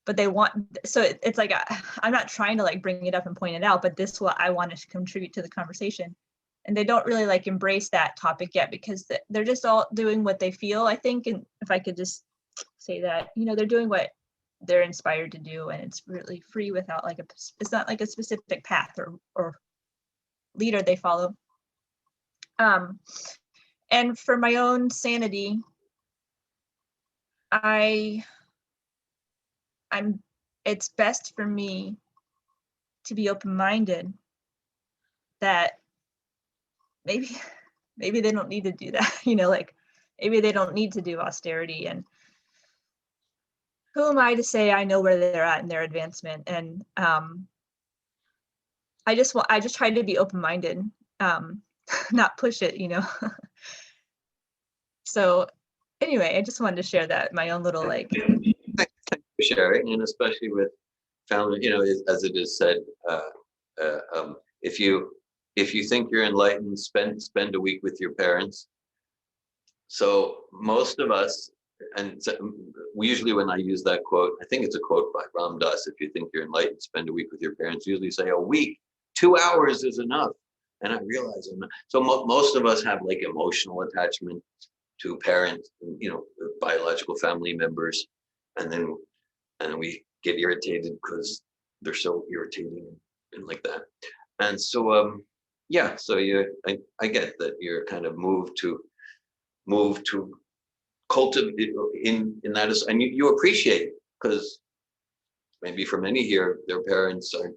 S9: but they want, so it's like, I'm not trying to like bring it up and point it out, but this is what I wanted to contribute to the conversation. And they don't really like embrace that topic yet, because they're just all doing what they feel, I think. And if I could just say that, you know, they're doing what they're inspired to do, and it's really free without like it's not like a specific path or leader they follow. And for my own sanity, it's best for me to be open-minded that maybe they don't need to do that, you know, like maybe they don't need to do austerity. And who am I to say I know where they're at in their advancement? And I just try to be open-minded, not push it, you know. So anyway, I just wanted to share that, my own little like.
S1: Thank you for sharing, and especially with family, you know, as it is said, if you think you're enlightened, spend a week with your parents. So most of us, and usually when I use that quote, I think it's a quote by Ram Dass, if you think you're enlightened, spend a week with your parents, usually say a week, 2 hours is enough. And I realize I'm not. So most of us have like emotional attachment to parents, you know, biological family members, and then we get irritated because they're so irritating and like that. And so yeah, so I get that you're kind of moved to cultivate in that, and you appreciate it, because maybe for many here, their parents are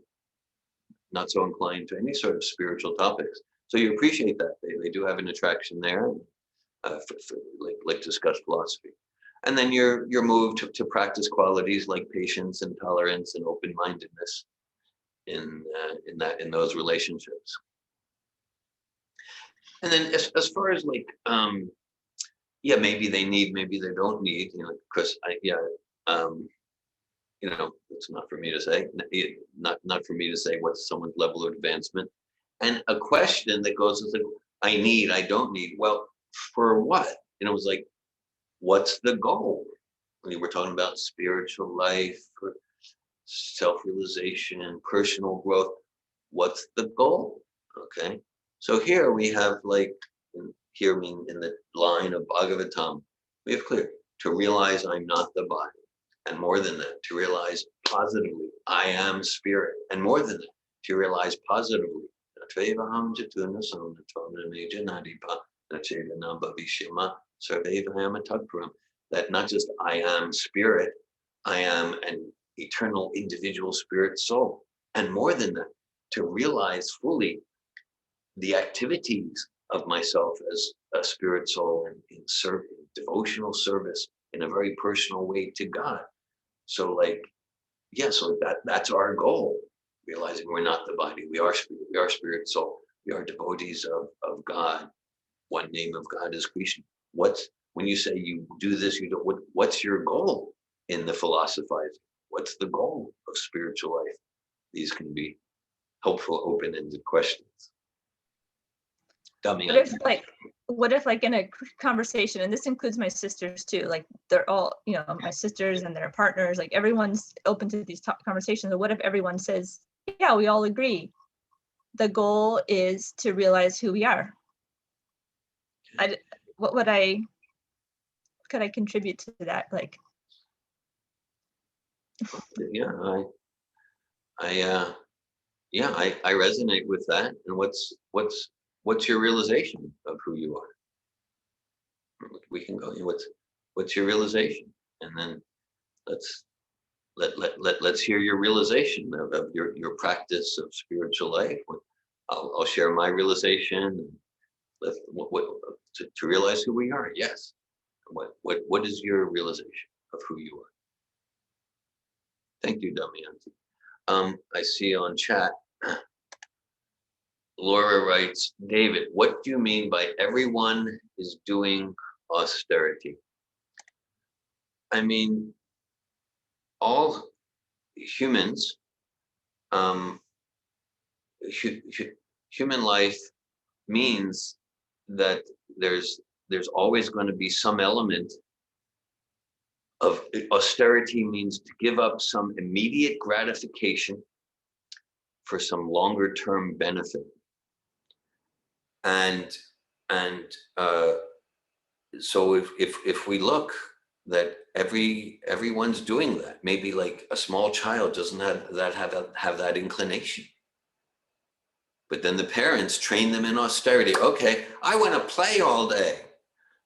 S1: not so inclined to any sort of spiritual topics. So you appreciate that they do have an attraction there, for like discuss philosophy, and then you're moved to practice qualities like patience and tolerance and open-mindedness in those relationships. And then as far as like yeah, maybe they need, maybe they don't need, you know, because you know, it's not for me to say, not for me to say what's someone's level of advancement. And a question that goes is like, I need, I don't need. Well, for what? You know, it was like, what's the goal? I mean, we're talking about spiritual life, self-realization, personal growth. What's the goal? Okay. So here we have like, here mean in the line of Bhagavatam, we have clear to realize I'm not the body. And more than that, to realize positively, I am spirit. And more than that, to realize positively, that not just I am spirit, I am an eternal individual spirit soul. And more than that, to realize fully the activities of myself as a spirit soul in devotional service in a very personal way to God. So like, yeah, so that's our goal, realizing we're not the body, we are spirit soul, we are devotees of God. One name of God is Krishna. When you say you do this, you don't, what's your goal in the philosophizing? What's the goal of spiritual life? These can be helpful, open-ended questions.
S9: What if like in a conversation, and this includes my sisters too, like they're all, you know, my sisters and their partners, like everyone's open to these conversations. But what if everyone says, yeah, we all agree. The goal is to realize who we are. Could I contribute to that? Like,
S1: yeah, I resonate with that. And what's your realization of who you are? We can go, what's your realization? And then let's hear your realization of your practice of spiritual life. I'll share my realization. To realize who we are. Yes. What is your realization of who you are? Thank you, Damayanti. I see on chat, Laura writes, David, what do you mean by everyone is doing austerity? I mean, all humans, human life means that there's always going to be some element of austerity. Means to give up some immediate gratification for some longer term benefit. And so if we look that everyone's doing that, maybe like a small child doesn't have that inclination. But then the parents train them in austerity. Okay, I want to play all day.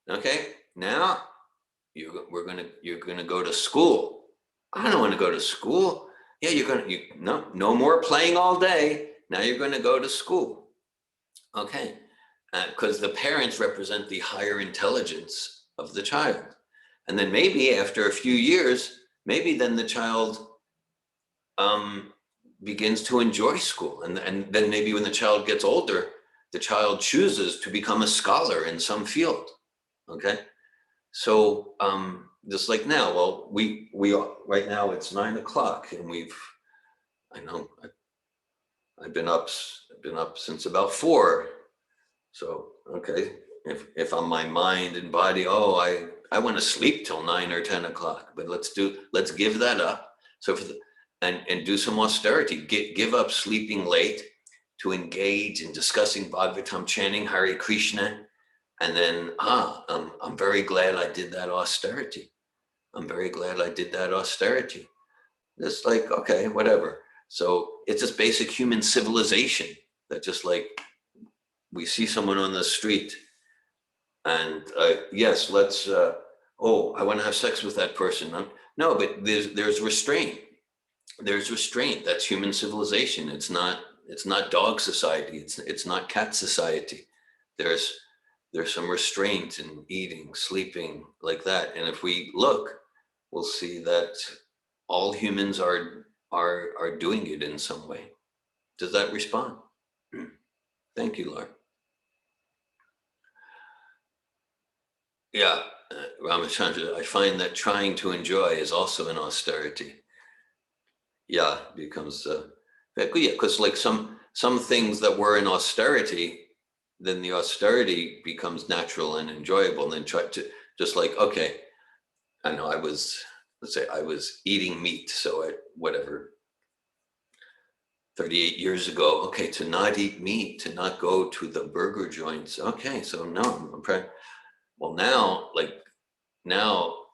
S1: Okay, now you're gonna go to school. I don't want to go to school. Yeah, no more playing all day. Now you're going to go to school. Okay, because the parents represent the higher intelligence of the child. And then maybe after a few years, maybe then the child begins to enjoy school. And then maybe when the child gets older, the child chooses to become a scholar in some field. Okay, so just like now, well, we right now it's 9 o'clock, and I've been up since about 4. So okay, if on my mind and body, I want to sleep till 9 or 10 o'clock, but let's give that up. So and do some austerity. Give up sleeping late to engage in discussing Bhagavatam, chanting Hare Krishna, and then I'm very glad I did that austerity. I'm very glad I did that austerity. It's like, okay, whatever. So it's just basic human civilization that just like we see someone on the street and yes, let's, I want to have sex with that person. No, but there's restraint. There's restraint. That's human civilization. It's not dog society. It's not cat society. There's some restraint in eating, sleeping, like that. And if we look, we'll see that all humans are doing it in some way. Does that respond? Thank you, Laura. Yeah, Ramachandra, I find that trying to enjoy is also an austerity. Yeah, it becomes because like some things that were in austerity, then the austerity becomes natural and enjoyable. And then try to just like, okay, I know let's say I was eating meat, so at whatever 38 years ago, okay, to not eat meat, to not go to the burger joints. Okay, so no, well now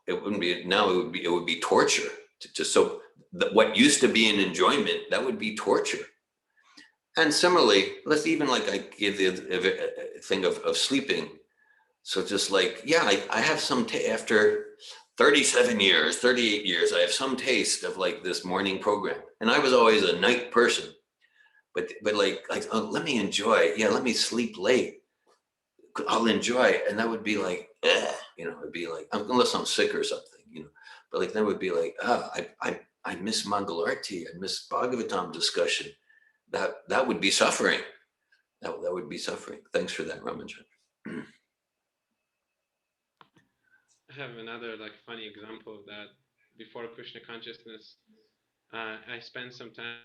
S1: it would be torture so what used to be an enjoyment, that would be torture. And similarly, let's even like I give the thing of sleeping. So just like, yeah, I have some after 37 years, 38 years, I have some taste of like this morning program. And I was always a night person, but like let me enjoy. Yeah, let me sleep late. I'll enjoy it. And that would be like, it'd be like, unless I'm sick or something, but like that would be like, I miss Mangalarti, I miss Bhagavatam discussion. That would be suffering. That would be suffering. Thanks for that, Ramachandra.
S2: I have another like funny example of that. Before Krishna consciousness, I spent some time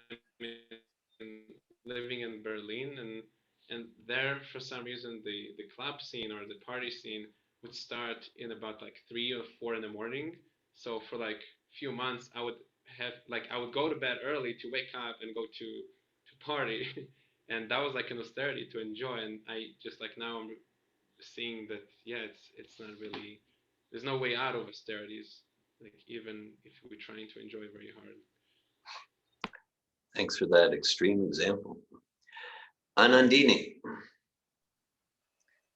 S2: living in Berlin, and And there, for some reason, the club scene or the party scene would start in about like 3 or 4 in the morning. So for like a few months, I would go to bed early to wake up and go to party. And that was like an austerity to enjoy. And I just like now I'm seeing that, yeah, it's not really, there's no way out of austerities, like even if we're trying to enjoy very hard.
S1: Thanks for that extreme example. Anandini.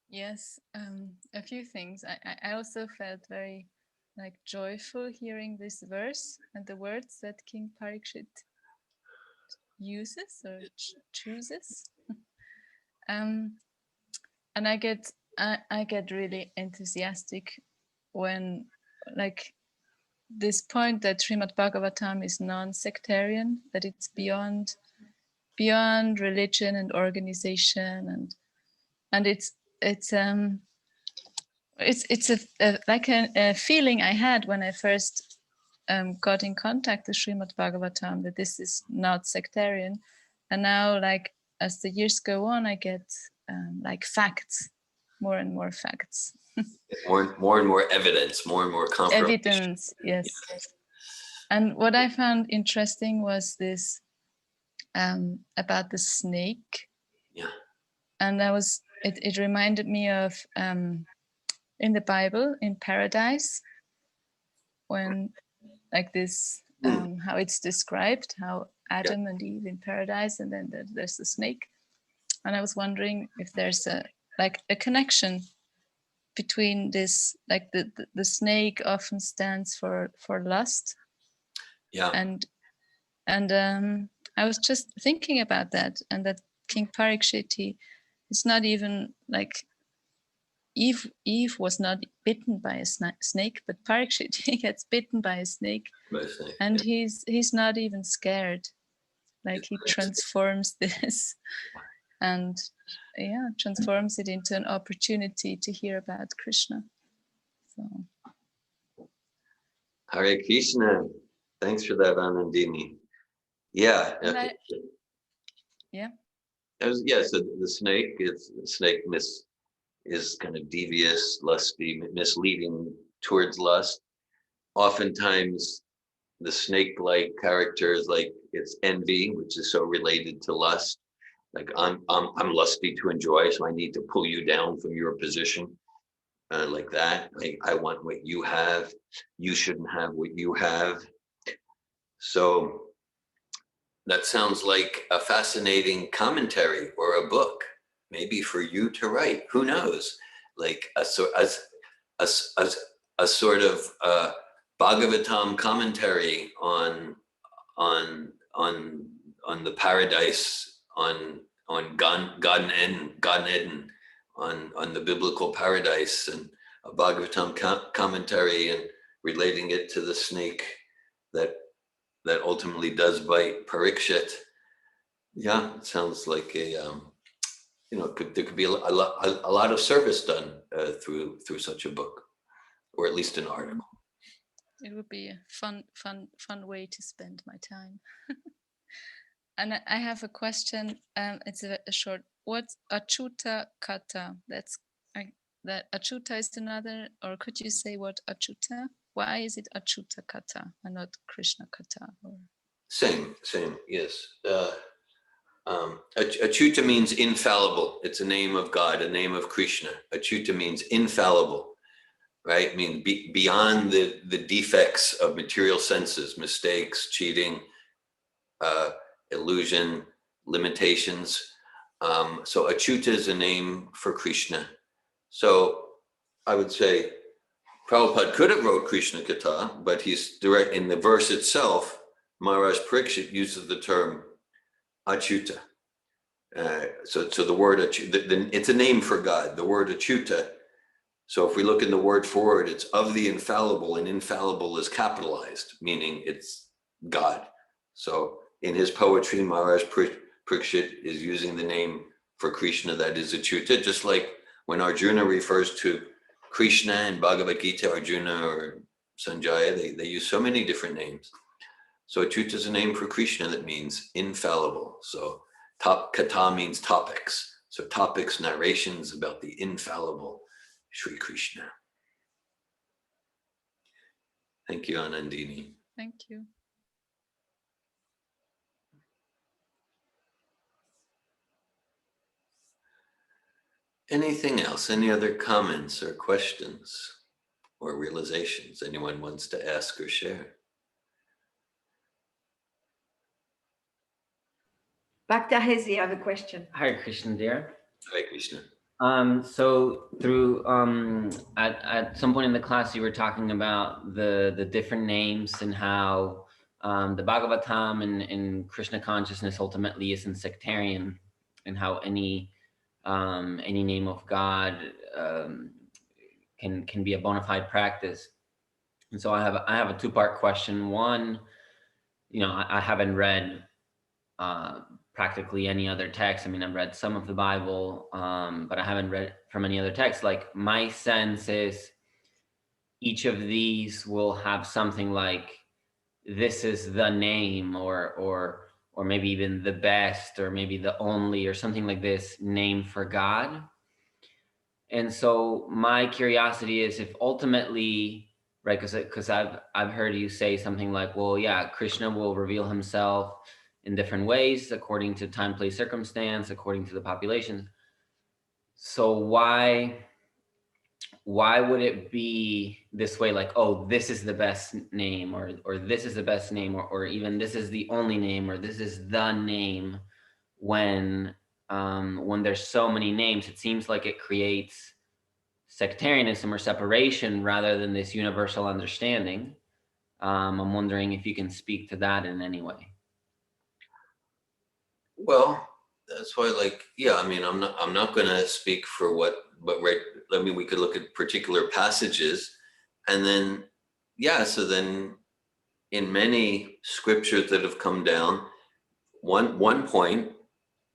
S7: Yes, a few things. I also felt very like joyful hearing this verse and the words that King Parikshit uses or chooses. And I get really enthusiastic when like this point that Srimad Bhagavatam is non-sectarian, that it's beyond religion and organization, and it's a feeling I had when I first got in contact with Srimad Bhagavatam, that this is not sectarian. And now, like as the years go on, I get like facts, more and more facts.
S1: more and more evidence, more and more confirmation.
S7: Evidence, yes. And what I found interesting was this about the snake.
S1: Yeah.
S7: And it reminded me of in the Bible, in paradise, when like this, how it's described, how Adam and Eve in paradise, and then there's the snake. And I was wondering if there's a connection between this, like the snake often stands for lust.
S1: Yeah.
S7: And I was just thinking about that, and that King Parikshit, it's not even like Eve was not bitten by a snake, but Parikshit, he gets bitten by a snake, and he's not even scared. Like he transforms this and transforms it into an opportunity to hear about Krishna. So
S1: Hare Krishna. Thanks for that, Anandini. Yeah. So the snake is kind of devious, lusty, misleading towards lust. Oftentimes, the snake-like characters, like it's envy, which is so related to lust. Like I'm lusty to enjoy, so I need to pull you down from your position, like that. Like I want what you have, you shouldn't have what you have. So that sounds like a fascinating commentary or a book, maybe for you to write. Who knows? Like a sort of Bhagavatam commentary on the paradise, on Gan Eden, on the biblical paradise, and a Bhagavatam commentary and relating it to the snake that ultimately does bite Parikshit. Yeah, it sounds like a there could be a lot of service done through such a book, or at least an article.
S7: It would be a fun way to spend my time. And I have a question. It's a short. What's Achyuta Kata? That Achyuta is another, or could you say what Achyuta? Why is it Achyuta Kata and not Krishna Kata? Or?
S1: Same, yes. Achyuta means infallible. It's a name of God, a name of Krishna. Achyuta means infallible, right? I mean, beyond the defects of material senses, mistakes, cheating, illusion, limitations. So Achyuta is a name for Krishna. So I would say Prabhupada could have wrote Krishna Kata, but he's direct in the verse itself. Maharaj Parikshit uses the term Achyuta. So the word Achyuta, it's a name for God, the word Achyuta. So if we look in the word for it, it's of the infallible, and infallible is capitalized, meaning it's God. So in his poetry, Maharaj Parikshit is using the name for Krishna, that is Achyuta, just like when Arjuna refers to Krishna in Bhagavad Gita, Arjuna or Sanjaya, they use so many different names. So Achyuta is a name for Krishna that means infallible. So kata means topics. So topics, narrations about the infallible Sri Krishna. Thank you, Anandini.
S7: Thank you.
S1: Anything else? Any other comments or questions or realizations anyone wants to ask or share?
S4: Bhakta Hezi, I have a question.
S10: Hare Krishna, dear.
S1: Hare Krishna.
S10: So through at some point in the class, you were talking about the different names and how the Bhagavatam and Krishna consciousness ultimately isn't sectarian, and how any name of God can be a bona fide practice. And so I have a two-part question. One, I haven't read practically any other text. I mean, I've read some of the Bible, but I haven't read from any other text. Like, my sense is each of these will have something like, this is the name, or maybe even the best, or maybe the only, or something like this name for God. And so my curiosity is if ultimately, right, because I've heard you say something like, well, yeah, Krishna will reveal himself in different ways according to time, place, circumstance, according to the population. So why would it be this way? Like, oh, this is the best name, or this is the best name, or even this is the only name, or this is the name, when there's so many names? It seems like it creates sectarianism or separation rather than this universal understanding. I'm wondering if you can speak to that in any way.
S1: Well, that's why, like, yeah, I mean, I'm not going to speak for but right. I mean, we could look at particular passages, and then, yeah, so then in many scriptures that have come down, one point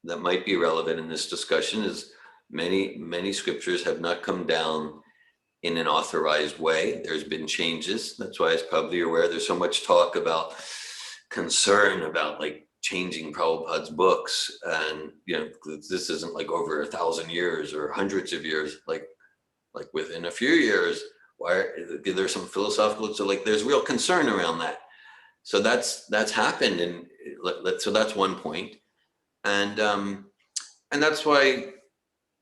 S1: that might be relevant in this discussion is many scriptures have not come down in an authorized way. There's been changes. That's why, as probably you're aware, there's so much talk about concern about, like, changing Prabhupada's books, and this isn't like over 1,000 years or hundreds of years, like within a few years. Why there's some philosophical, so like there's real concern around that. So that's happened, and so that's one point, and that's why,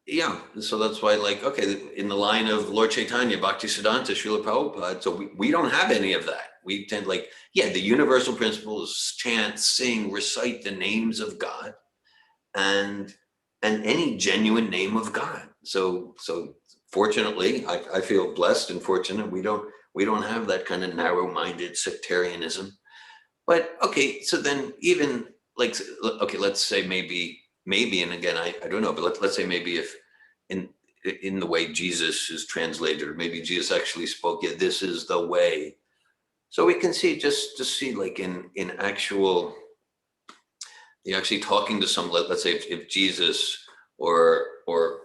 S1: yeah. So that's why, like, okay, in the line of Lord Chaitanya, Bhaktisiddhanta, Srila Prabhupada, so we don't have any of that. We tend, like, yeah, the universal principle is chant, sing, recite the names of God, and any genuine name of God. So fortunately, I feel blessed and fortunate. We don't have that kind of narrow-minded sectarianism. But okay, so then even, like, okay, let's say maybe, and again, I don't know, but let's say maybe if in the way Jesus is translated, or maybe Jesus actually spoke, yeah, this is the way. So we can see, just to see, like, in actual, you're actually talking to some, let's say if Jesus or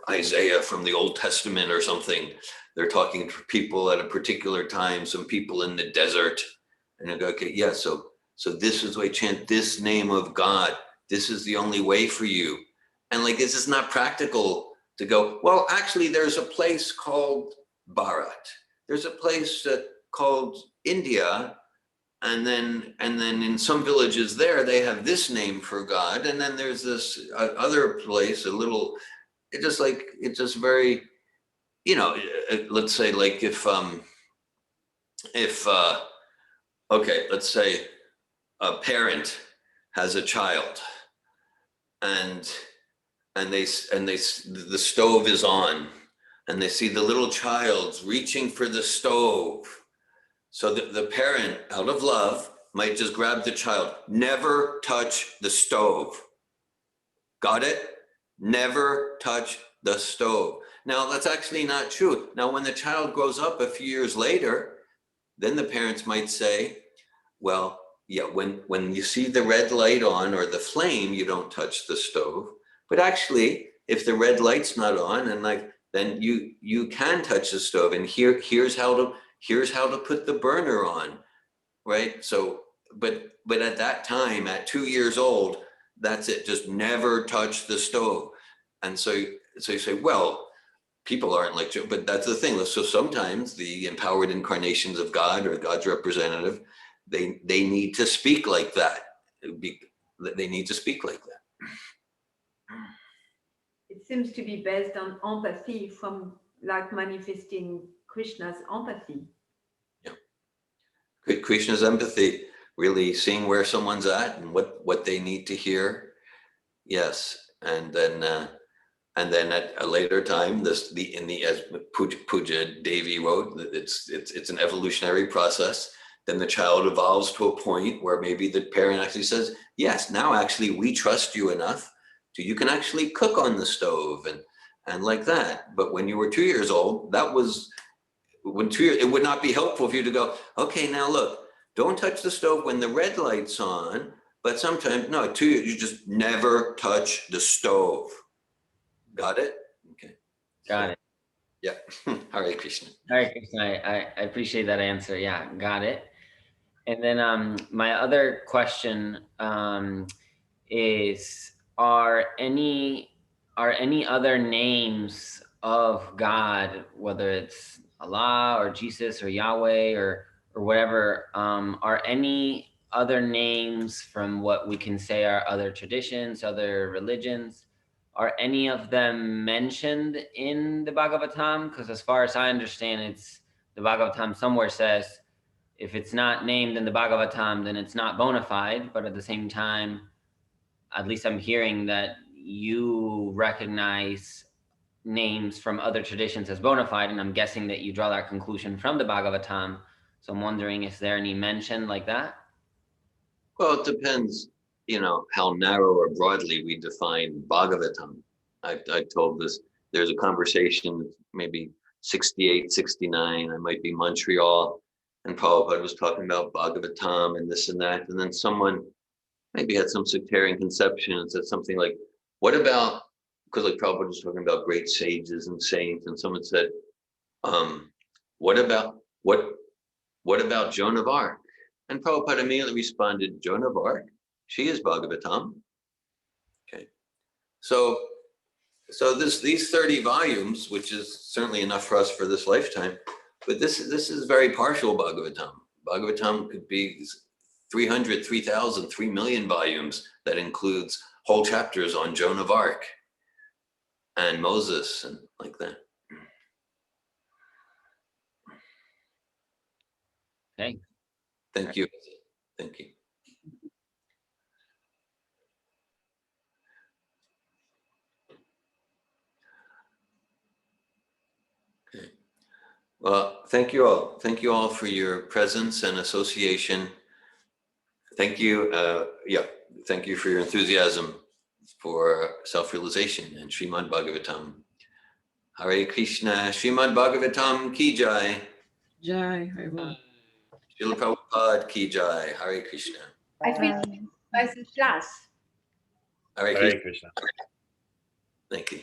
S1: Isaiah from the Old Testament or something, they're talking to people at a particular time, some people in the desert, and you go, okay, yeah, so this is the way, chant this name of God. This is the only way for you. And, like, this is not practical to go, well, actually, there's a place called Bharat. There's a place called India, and then in some villages there, they have this name for God, and then there's this other place, it's just very, let's say, like, if okay, let's say a parent has a child, and the stove is on, and they see the little child's reaching for the stove. So the parent, out of love, might just grab the child. Never touch the stove. Got it? Never touch the stove. Now, that's actually not true. Now, when the child grows up a few years later, then the parents might say, well, yeah, when you see the red light on or the flame, you don't touch the stove. But actually, if the red light's not on, and then you can touch the stove, and here's how to put the burner on, right? So, but at that time, at 2 years old, that's it. Just never touch the stove. And so you say, well, people aren't like, but that's the thing. So sometimes the empowered incarnations of God or God's representative, they need to speak like that. They need to speak like that.
S4: It seems to be based on empathy, from like manifesting Krishna's empathy.
S1: Yeah. Krishna's empathy, really seeing where someone's at and what they need to hear. Yes. And then at a later time, as Puja Devi wrote, it's an evolutionary process. Then the child evolves to a point where maybe the parent actually says, yes, now actually we trust you enough so you can actually cook on the stove and like that. But when you were 2 years old, it would not be helpful for you to go, okay, now look, don't touch the stove when the red light's on, but sometimes, no, 2 years, you just never touch the stove. Got it? Okay.
S10: Got it.
S1: Yeah. Hare Krishna.
S10: Hare Krishna. I appreciate that answer. Yeah, got it. And then my other question is, are any other names of God, whether it's Allah or Jesus or Yahweh or whatever, are any other names from what we can say are other traditions, other religions, are any of them mentioned in the Bhagavatam? Because as far as I understand, it's the Bhagavatam somewhere says, if it's not named in the Bhagavatam, then it's not bona fide. But at the same time, at least I'm hearing that you recognize names from other traditions as bona fide, and I'm guessing that you draw that conclusion from the Bhagavatam. So I'm wondering, is there any mention like that?
S1: Well, it depends, how narrow or broadly we define Bhagavatam. I told this, there's a conversation, maybe 68, 69, I might be Montreal, and Prabhupada was talking about Bhagavatam and this and that. And then someone maybe had some sectarian conception and said something like, what about, because like Prabhupada was talking about great sages and saints, and someone said, what about Joan of Arc? And Prabhupada immediately responded, Joan of Arc, she is Bhagavatam. Okay. So these 30 volumes, which is certainly enough for us for this lifetime, but this is very partial Bhagavatam. Bhagavatam could be 300, 3,000, 3 million volumes that includes whole chapters on Joan of Arc and Moses and like that.
S10: Okay.
S1: Thank you. Thank you. Okay. Well, thank you all. Thank you all for your presence and association. Thank you. Thank you for your enthusiasm for self-realization and Srimad Bhagavatam. Hare Krishna, Srimad Bhagavatam ki jai.
S11: Jai, Hare
S1: Srila Prabhupada ki jai. Hare Krishna.
S4: I feel by the class.
S1: Hare
S12: Hare
S1: Krishna.
S12: Krishna.
S1: Thank you.